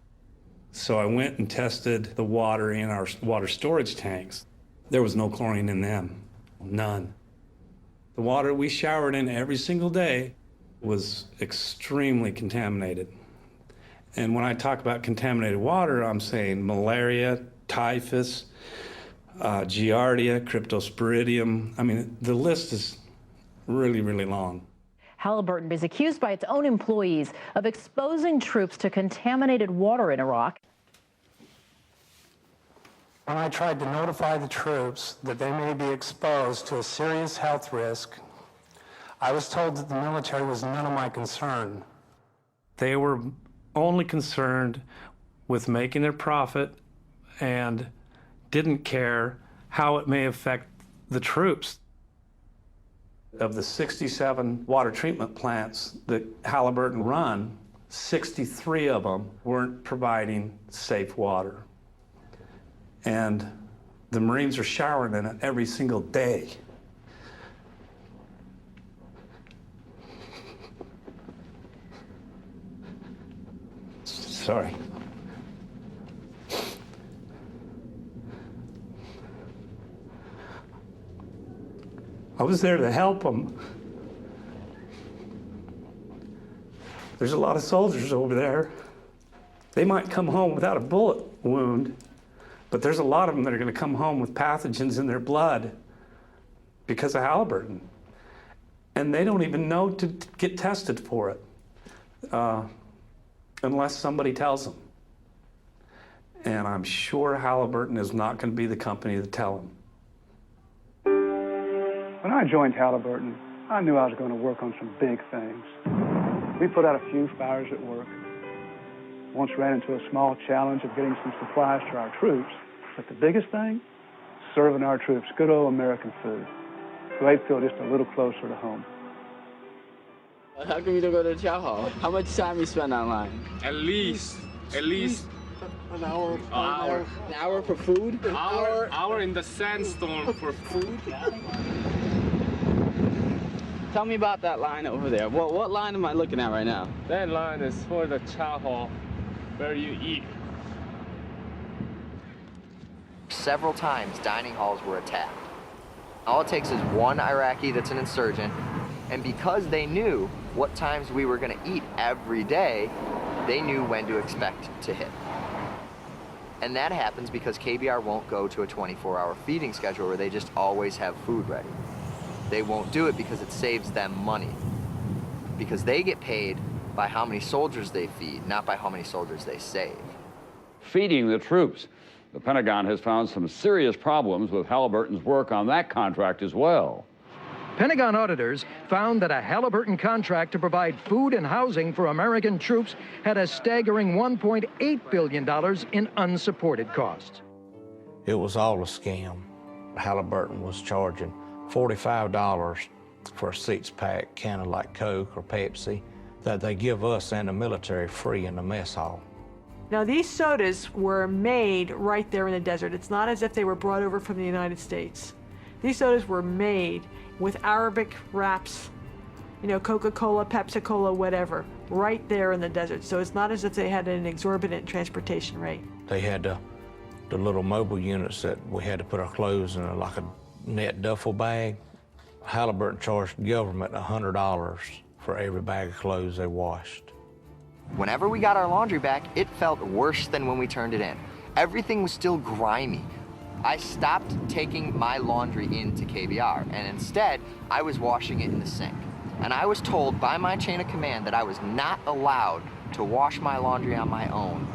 So I went and tested the water in our water storage tanks. There was no chlorine in them, none. The water we showered in every single day was extremely contaminated. And when I talk about contaminated water, I'm saying malaria, typhus, giardia, cryptosporidium. I mean, the list is really, really long. Halliburton is accused by its own employees of exposing troops to contaminated water in Iraq. When I tried to notify the troops that they may be exposed to a serious health risk, I was told that the military was none of my concern. They were only concerned with making their profit and didn't care how it may affect the troops. Of the 67 water treatment plants that Halliburton run, 63 of them weren't providing safe water. And the Marines are showering in it every single day. Sorry. I was there to help them. There's a lot of soldiers over there. They might come home without a bullet wound, but there's a lot of them that are going to come home with pathogens in their blood because of Halliburton. And they don't even know to get tested for it unless somebody tells them. And I'm sure Halliburton is not going to be the company to tell them. When I joined Halliburton, I knew I was going to work on some big things. We put out a few fires at work. Once ran into a small challenge of getting some supplies to our troops. But the biggest thing, serving our troops good old American food. So they'd feel just a little closer to home. How come you don't go to the chow hall? How much time you spend online? At least an hour. An hour for food? An hour in the sandstorm for food? Tell me about that line over there. What line am I looking at right now? That line is for the chow hall, where you eat. Several times, dining halls were attacked. All it takes is one Iraqi that's an insurgent, and because they knew what times we were going to eat every day, they knew when to expect to hit. And that happens because KBR won't go to a 24-hour feeding schedule where they just always have food ready. They won't do it because it saves them money. Because they get paid by how many soldiers they feed, not by how many soldiers they save. Feeding the troops. The Pentagon has found some serious problems with Halliburton's work on that contract as well. Pentagon auditors found that a Halliburton contract to provide food and housing for American troops had a staggering $1.8 billion in unsupported costs. It was all a scam. Halliburton was charging $45 for a six-pack can of like Coke or Pepsi that they give us and the military free in the mess hall. Now, these sodas were made right there in the desert. It's not as if they were brought over from the United States. These sodas were made with Arabic wraps, you know, Coca-Cola, Pepsi-Cola, whatever, right there in the desert. So it's not as if they had an exorbitant transportation rate. They had the little mobile units that we had to put our clothes in, like a net duffel bag. Halliburton charged the government $100 for every bag of clothes they washed. Whenever we got our laundry back, it felt worse than when we turned it in. Everything was still grimy. I stopped taking my laundry into KBR, and instead, I was washing it in the sink. And I was told by my chain of command that I was not allowed to wash my laundry on my own.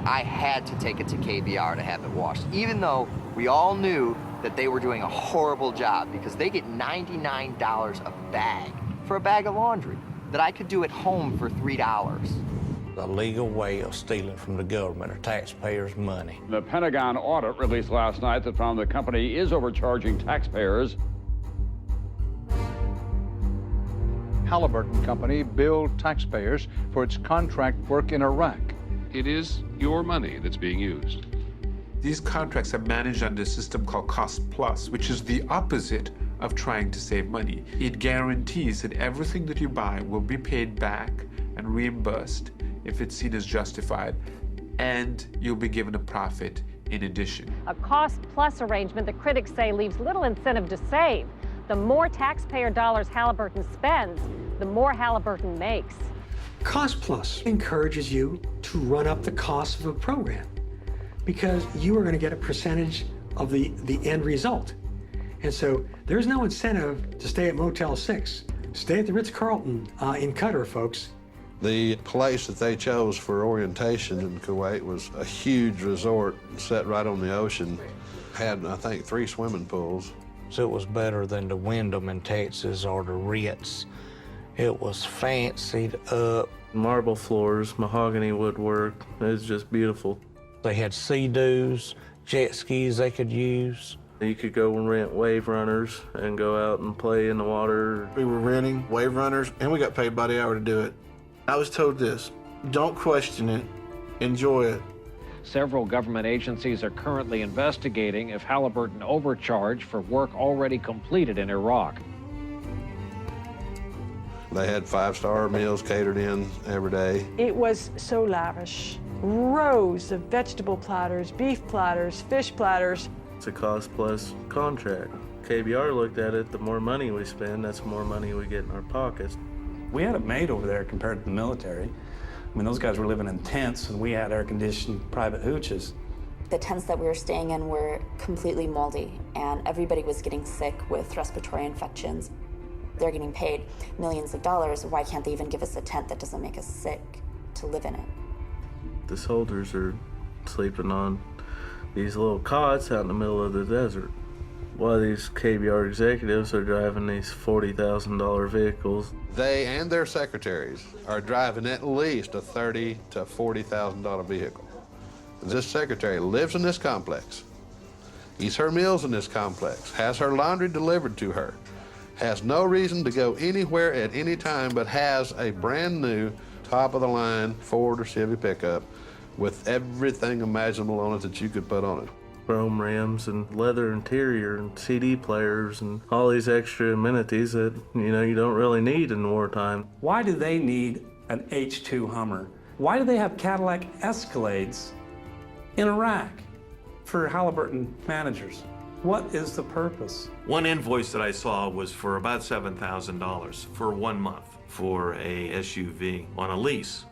I had to take it to KBR to have it washed, even though we all knew that they were doing a horrible job because they get $99 a bag for a bag of laundry that I could do at home for $3. A legal way of stealing from the government or taxpayers' money. The Pentagon audit released last night that found the company is overcharging taxpayers. Halliburton Company billed taxpayers for its contract work in Iraq. It is your money that's being used. These contracts are managed under a system called cost plus, which is the opposite of trying to save money. It guarantees that everything that you buy will be paid back and reimbursed if it's seen as justified, and you'll be given a profit in addition. A cost-plus arrangement that critics say leaves little incentive to save. The more taxpayer dollars Halliburton spends, the more Halliburton makes. Cost plus encourages you to run up the cost of a program because you are going to get a percentage of the end result. And so there's no incentive to stay at Motel 6. Stay at the Ritz-Carlton in Qatar, folks. The place that they chose for orientation in Kuwait was a huge resort set right on the ocean. Had, I think, 3 swimming pools. So it was better than the Wyndham in Texas or the Ritz. It was fancied up. Marble floors, mahogany woodwork. It was just beautiful. They had sea-doos, jet skis they could use. You could go and rent wave runners and go out and play in the water. We were renting wave runners, and we got paid by the hour to do it. I was told this: don't question it, enjoy it. Several government agencies are currently investigating if Halliburton overcharged for work already completed in Iraq. They had 5-star meals catered in every day. It was so lavish. Rows of vegetable platters, beef platters, fish platters. It's a cost-plus contract. KBR looked at it, the more money we spend, that's the more money we get in our pockets. We had it made over there compared to the military. I mean, those guys were living in tents, and we had air-conditioned private hooches. The tents that we were staying in were completely moldy, and everybody was getting sick with respiratory infections. They're getting paid millions of dollars. Why can't they even give us a tent that doesn't make us sick to live in it? The soldiers are sleeping on these little cots out in the middle of the desert, while these KBR executives are driving these $40,000 vehicles. They and their secretaries are driving at least a $30,000 to $40,000 vehicle. This secretary lives in this complex, eats her meals in this complex, has her laundry delivered to her, has no reason to go anywhere at any time, but has a brand new top-of-the-line Ford or Chevy pickup with everything imaginable on it that you could put on it. Chrome rims and leather interior and CD players and all these extra amenities that, you don't really need in wartime. Why do they need an H2 Hummer? Why do they have Cadillac Escalades in Iraq for Halliburton managers? What is the purpose? One invoice that I saw was for about $7,000 for 1 month for a SUV on a lease.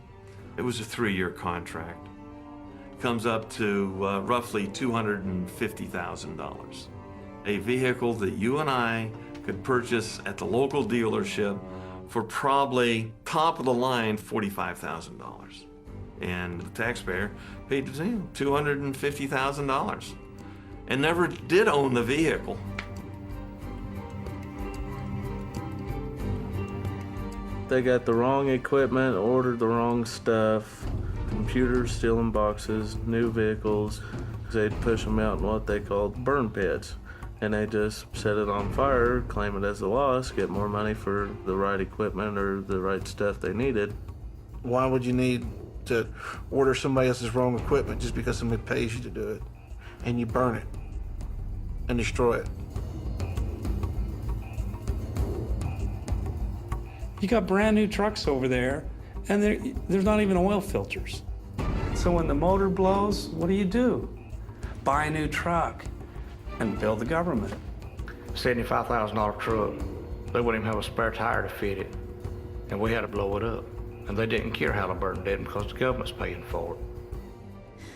It was a 3-year contract. Comes up to roughly $250,000. A vehicle that you and I could purchase at the local dealership for probably top of the line $45,000. And the taxpayer paid $250,000 and never did own the vehicle. They got the wrong equipment, ordered the wrong stuff. Computers still in boxes, new vehicles. They'd push them out in what they called burn pits. And they just set it on fire, claim it as a loss, get more money for the right equipment or the right stuff they needed. Why would you need to order somebody else's wrong equipment just because somebody pays you to do it? And you burn it and destroy it. You got brand new trucks over there, and there's not even oil filters. So when the motor blows, what do? Buy a new truck and build the government. $75,000 truck. They wouldn't even have a spare tire to fit it. And we had to blow it up. And they didn't care Halliburton did because the government's paying for it.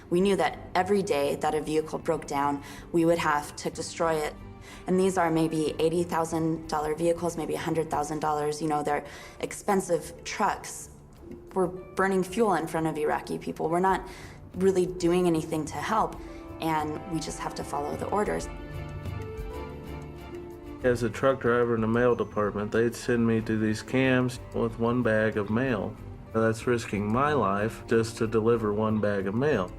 We knew that every day that a vehicle broke down, we would have to destroy it. And these are maybe $80,000 vehicles, maybe $100,000. They're expensive trucks. We're burning fuel in front of Iraqi people. We're not really doing anything to help, and we just have to follow the orders. As a truck driver in the mail department, they'd send me to these cams with 1 bag of mail. That's risking my life just to deliver 1 bag of mail.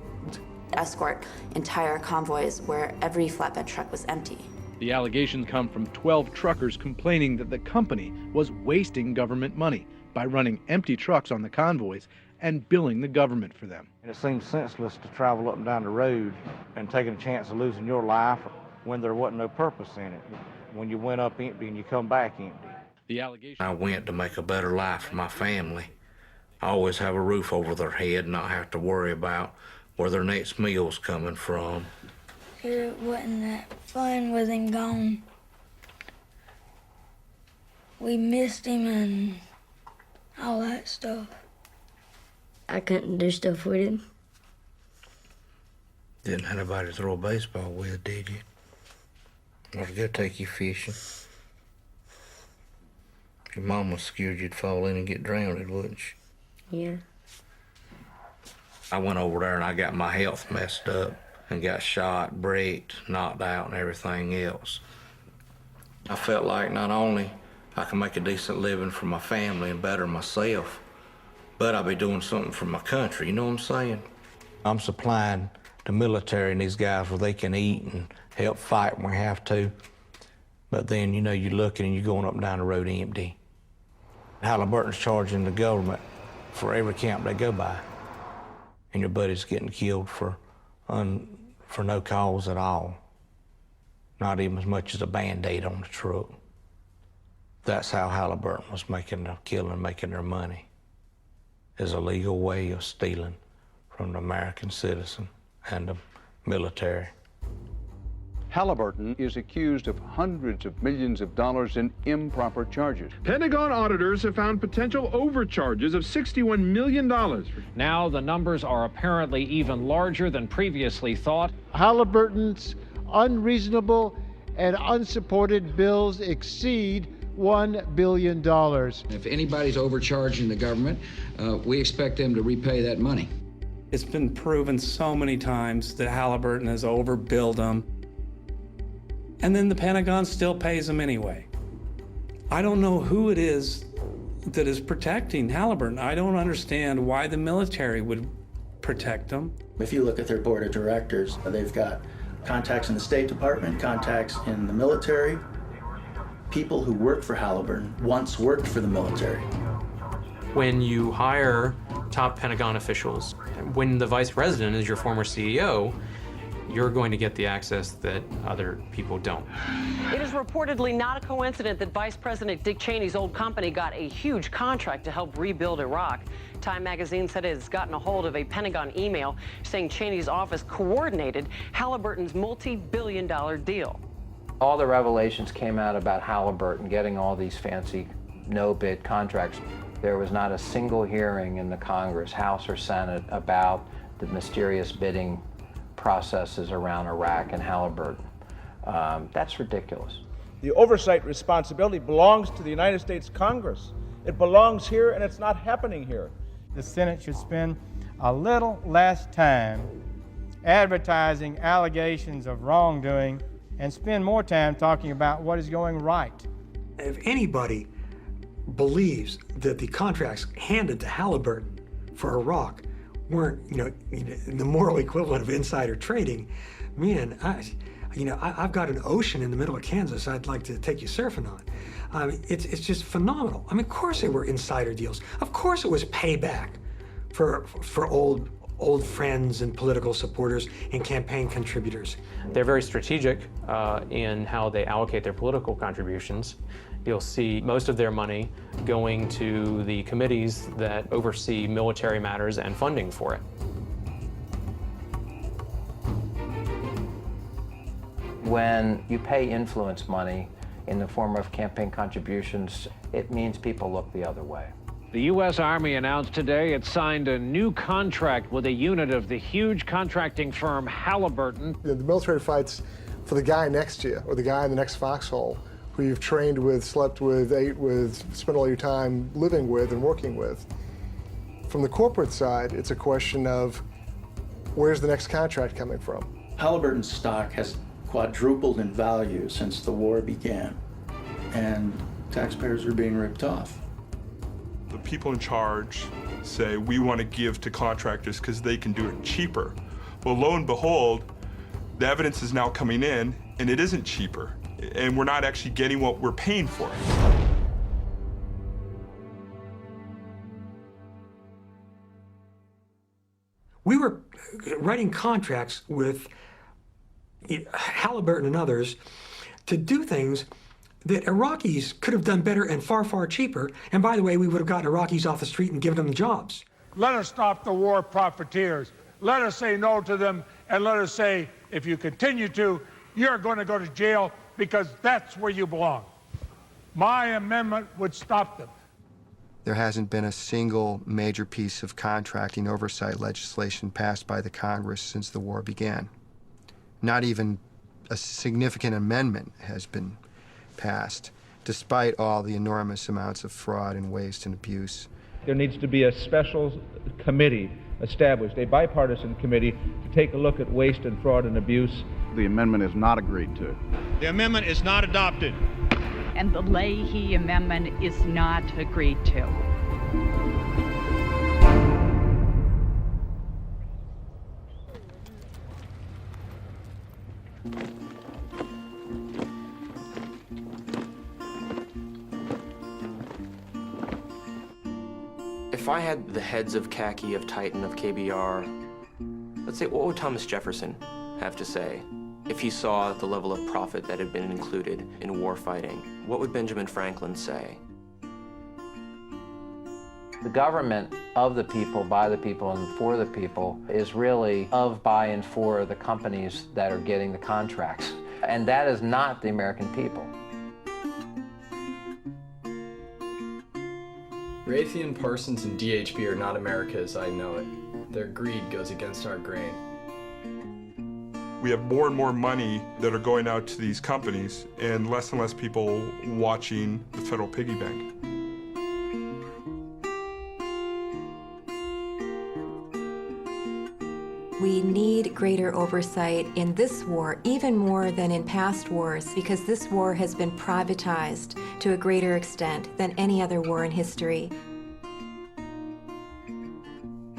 Escort entire convoys where every flatbed truck was empty. The allegations come from 12 truckers complaining that the company was wasting government money by running empty trucks on the convoys and billing the government for them. And it seems senseless to travel up and down the road and taking a chance of losing your life when there wasn't no purpose in it. When you went up empty and you come back empty. The allegation. I went to make a better life for my family. I always have a roof over their head and not have to worry about where their next meal's coming from. It wasn't that fun with him gone. We missed him and all that stuff. I couldn't do stuff with him. Didn't have anybody to throw a baseball with, did you? Or to go take you fishing? Your mom was scared you'd fall in and get drowned, wouldn't she? Yeah. I went over there and I got my health messed up and got shot, bricked, knocked out, and everything else. I felt like not only I can make a decent living for my family and better myself, but I'll be doing something for my country, you know what I'm saying? I'm supplying the military and these guys where they can eat and help fight when we have to. But then, you know, you're looking and you're going up and down the road empty. Halliburton's charging the government for every camp they go by. And your buddy's getting killed for no cause at all. Not even as much as a Band-Aid on the truck. That's how Halliburton was making their killing, making their money. Is a legal way of stealing from the American citizen and the military. Halliburton is accused of hundreds of millions of dollars in improper charges. Pentagon auditors have found potential overcharges of $61 million. Now the numbers are apparently even larger than previously thought. Halliburton's unreasonable and unsupported bills exceed $1 billion. If anybody's overcharging the government, we expect them to repay that money. It's been proven so many times that Halliburton has overbilled them. And then the Pentagon still pays them anyway. I don't know who it is that is protecting Halliburton. I don't understand why the military would protect them. If you look at their board of directors, they've got contacts in the State Department, contacts in the military. People who work for Halliburton once worked for the military. When you hire top Pentagon officials, when the vice president is your former CEO, you're going to get the access that other people don't. It is reportedly not a coincidence that Vice President Dick Cheney's old company got a huge contract to help rebuild Iraq. Time magazine said it has gotten a hold of a Pentagon email saying Cheney's office coordinated Halliburton's multi-billion-dollar deal. All the revelations came out about Halliburton getting all these fancy no-bid contracts. There was not a single hearing in the Congress, House or Senate, about the mysterious bidding processes around Iraq and Halliburton. That's ridiculous. The oversight responsibility belongs to the United States Congress. It belongs here, and it's not happening here. The Senate should spend a little less time advertising allegations of wrongdoing and spend more time talking about what is going right. If anybody believes that the contracts handed to Halliburton for Iraq weren't, the moral equivalent of insider trading, man, I've got an ocean in the middle of Kansas I'd like to take you surfing on. It's just phenomenal. I mean, of course they were insider deals. Of course it was payback for old friends and political supporters and campaign contributors. They're very strategic in how they allocate their political contributions. You'll see most of their money going to the committees that oversee military matters and funding for it. When you pay influence money in the form of campaign contributions, it means people look the other way. The U.S. Army announced today it signed a new contract with a unit of the huge contracting firm Halliburton. The military fights for the guy next to you or the guy in the next foxhole who you've trained with, slept with, ate with, spent all your time living with and working with. From the corporate side, it's a question of where's the next contract coming from? Halliburton's stock has quadrupled in value since the war began, and taxpayers are being ripped off. The people in charge say we want to give to contractors because they can do it cheaper. Well, lo and behold, the evidence is now coming in and it isn't cheaper, and we're not actually getting what we're paying for. We were writing contracts with Halliburton and others to do things that Iraqis could have done better and far, far cheaper. And by the way, we would have gotten Iraqis off the street and given them jobs. Let us stop the war profiteers. Let us say no to them, and let us say, if you continue to, you're going to go to jail because that's where you belong. My amendment would stop them. There hasn't been a single major piece of contracting oversight legislation passed by the Congress since the war began. Not even a significant amendment has been passed, despite all the enormous amounts of fraud and waste and abuse. There needs to be a special committee established, a bipartisan committee, to take a look at waste and fraud and abuse. The amendment is not agreed to. The amendment is not adopted. And the Leahy amendment is not agreed to. If I had the heads of Khaki, of Titan, of KBR, let's say, what would Thomas Jefferson have to say if he saw the level of profit that had been included in war fighting? What would Benjamin Franklin say? The government of the people, by the people, and for the people is really of, by, and for the companies that are getting the contracts. And that is not the American people. Raytheon, Parsons, and DHB are not America as I know it. Their greed goes against our grain. We have more and more money that are going out to these companies and less people watching the federal piggy bank. We need greater oversight in this war, even more than in past wars, because this war has been privatized to a greater extent than any other war in history.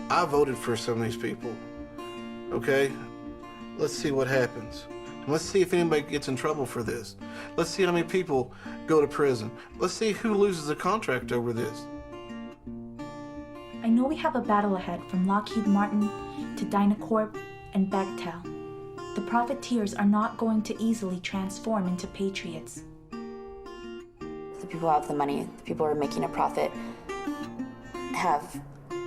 I voted for some of these people, okay? Let's see what happens. Let's see if anybody gets in trouble for this. Let's see how many people go to prison. Let's see who loses a contract over this. I know we have a battle ahead from Lockheed Martin to Dynacorp and Bechtel. The profiteers are not going to easily transform into patriots. The people who have the money, the people who are making a profit, have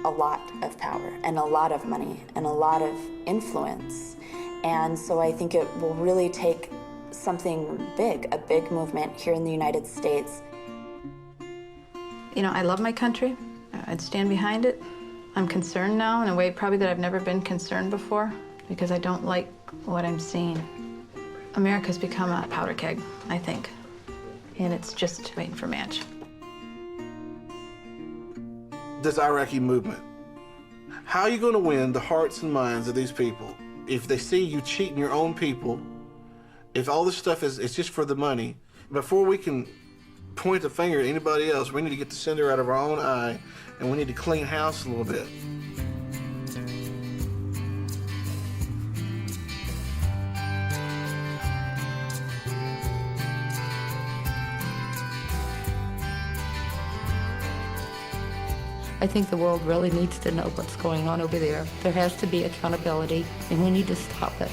a lot of power and a lot of money and a lot of influence. And so I think it will really take something big, a big movement here in the United States. You know, I love my country. I'd stand behind it. I'm concerned now in a way probably that I've never been concerned before because I don't like what I'm seeing. America's become a powder keg, I think, and it's just waiting for match. This Iraqi movement, how are you going to win the hearts and minds of these people if they see you cheating your own people, if all this stuff is just for the money? Before we can point the finger at anybody else, we need to get the cinder out of our own eye, and we need to clean house a little bit. I think the world really needs to know what's going on over there. There has to be accountability, and we need to stop it.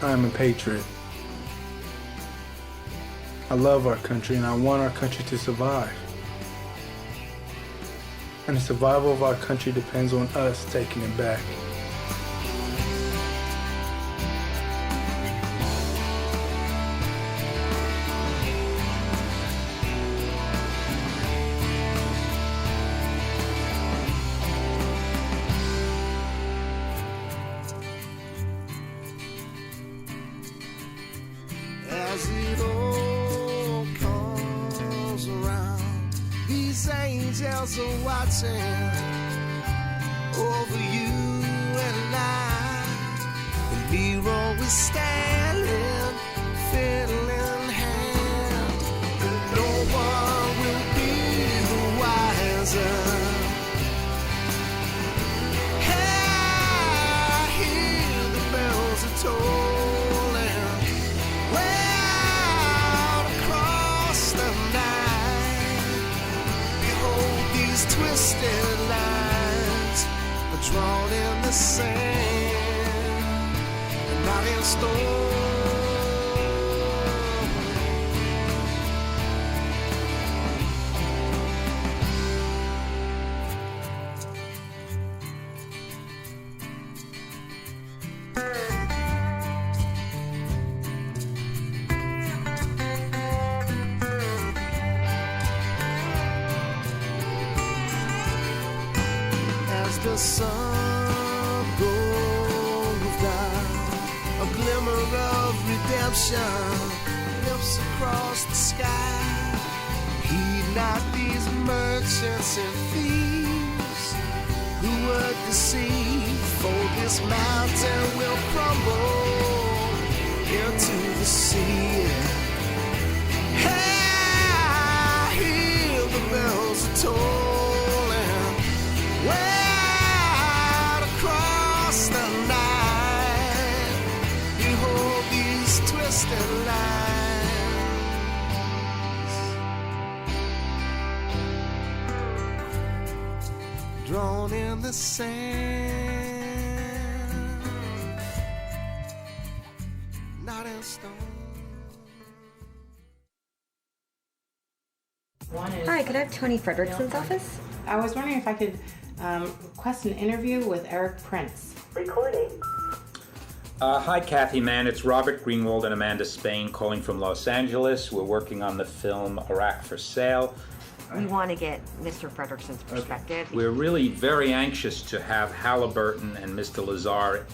I'm a patriot. I love our country, and I want our country to survive. And the survival of our country depends on us taking it back. As it all comes around, these angels are watching over you and I. And we're always standing, fiddle in hand. And no one will be the wiser. I hear the bells are tolling. these twisted lines are drawn in the sand and not in stone. The sun goes down, a glimmer of redemption lifts across the sky. Heed not these merchants and thieves who would deceive, for this mountain will crumble into the sea. Hey, I hear the bells are tolling. Well, the night, behold these twisted lines drawn in the sand, not in stone. Hi, could I have Tony Frederickson's office? I was wondering if I could request an interview with Eric Prince. Recording. Hi, Kathy Mann. It's Robert Greenwald and Amanda Spain calling from Los Angeles. We're working on the film Iraq for Sale. We want to get Mr. Frederickson's perspective. We're really very anxious to have Halliburton and Mr. Lazar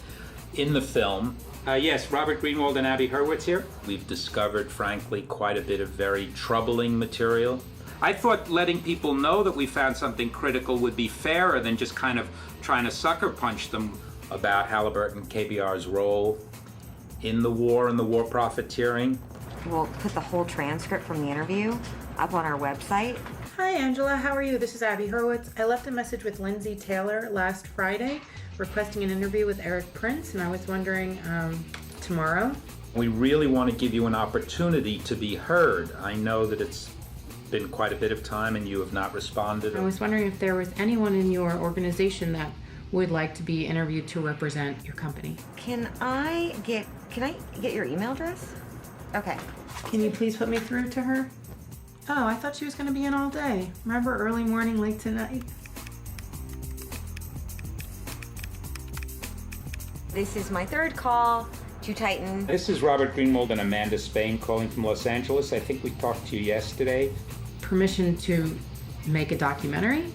in the film. Yes, Robert Greenwald and Abby Hurwitz here. We've discovered, frankly, quite a bit of very troubling material. I thought letting people know that we found something critical would be fairer than just kind of trying to sucker punch them about Halliburton KBR's role in the war and the war profiteering. We'll put the whole transcript from the interview up on our website. Hi, Angela. How are you? This is Abby Hurwitz. I left a message with Lindsay Taylor last Friday requesting an interview with Eric Prince, and I was wondering tomorrow. We really want to give you an opportunity to be heard. I know that it's been quite a bit of time and you have not responded. I was wondering if there was anyone in your organization that would like to be interviewed to represent your company. Can I get your email address? Okay. Can you please put me through to her? Oh, I thought she was going to be in all day. Remember, early morning, late tonight? This is my third call to Titan. This is Robert Greenwald and Amanda Spain calling from Los Angeles. I think we talked to you yesterday. Permission to make a documentary?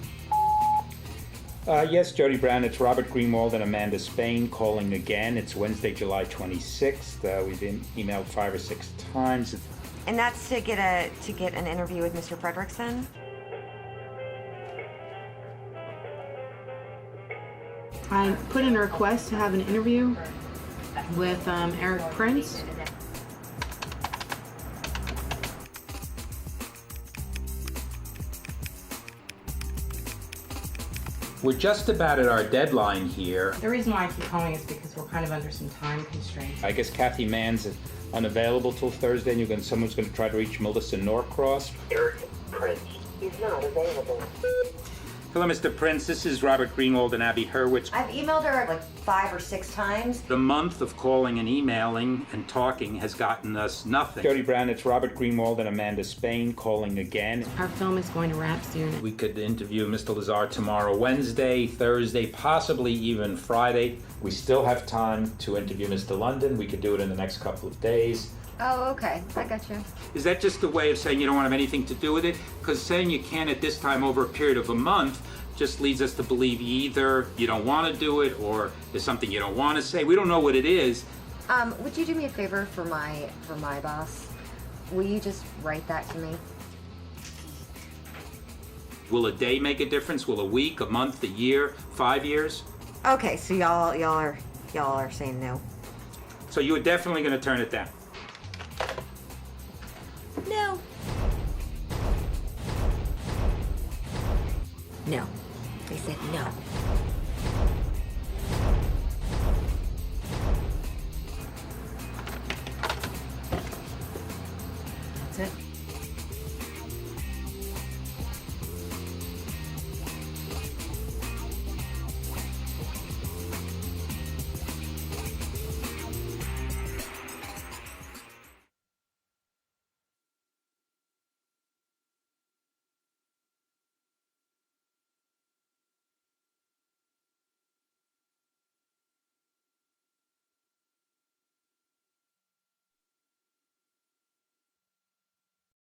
Yes, Jody Brown, it's Robert Greenwald and Amanda Spain calling again. It's Wednesday, July 26th. We've been emailed 5 or 6 times. And that's to get an interview with Mr. Frederickson? I put in a request to have an interview with Eric Prince. We're just about at our deadline here. The reason why I keep calling is because we're kind of under some time constraints. I guess Kathy Mann's unavailable till Thursday, and someone's going to try to reach Melissa Norcross. Eric Prince is not available. Hello, Mr. Prince. This is Robert Greenwald and Abby Hurwitz. I've emailed her like 5 or 6 times. The month of calling and emailing and talking has gotten us nothing. Jody Brown, it's Robert Greenwald and Amanda Spain calling again. Our film is going to wrap soon. We could interview Mr. Lazar tomorrow, Wednesday, Thursday, possibly even Friday. We still have time to interview Mr. London. We could do it in the next couple of days. Oh, okay. I got you. Is that just a way of saying you don't want to have anything to do with it? Because saying you can at this time over a period of a month just leads us to believe either you don't want to do it or there's something you don't want to say. We don't know what it is. Would you do me a favor for my boss? Will you just write that to me? Will a day make a difference? Will a week, a month, a year, 5 years? Okay, so y'all are saying no. So you were definitely going to turn it down? No. No. They said no. That's it.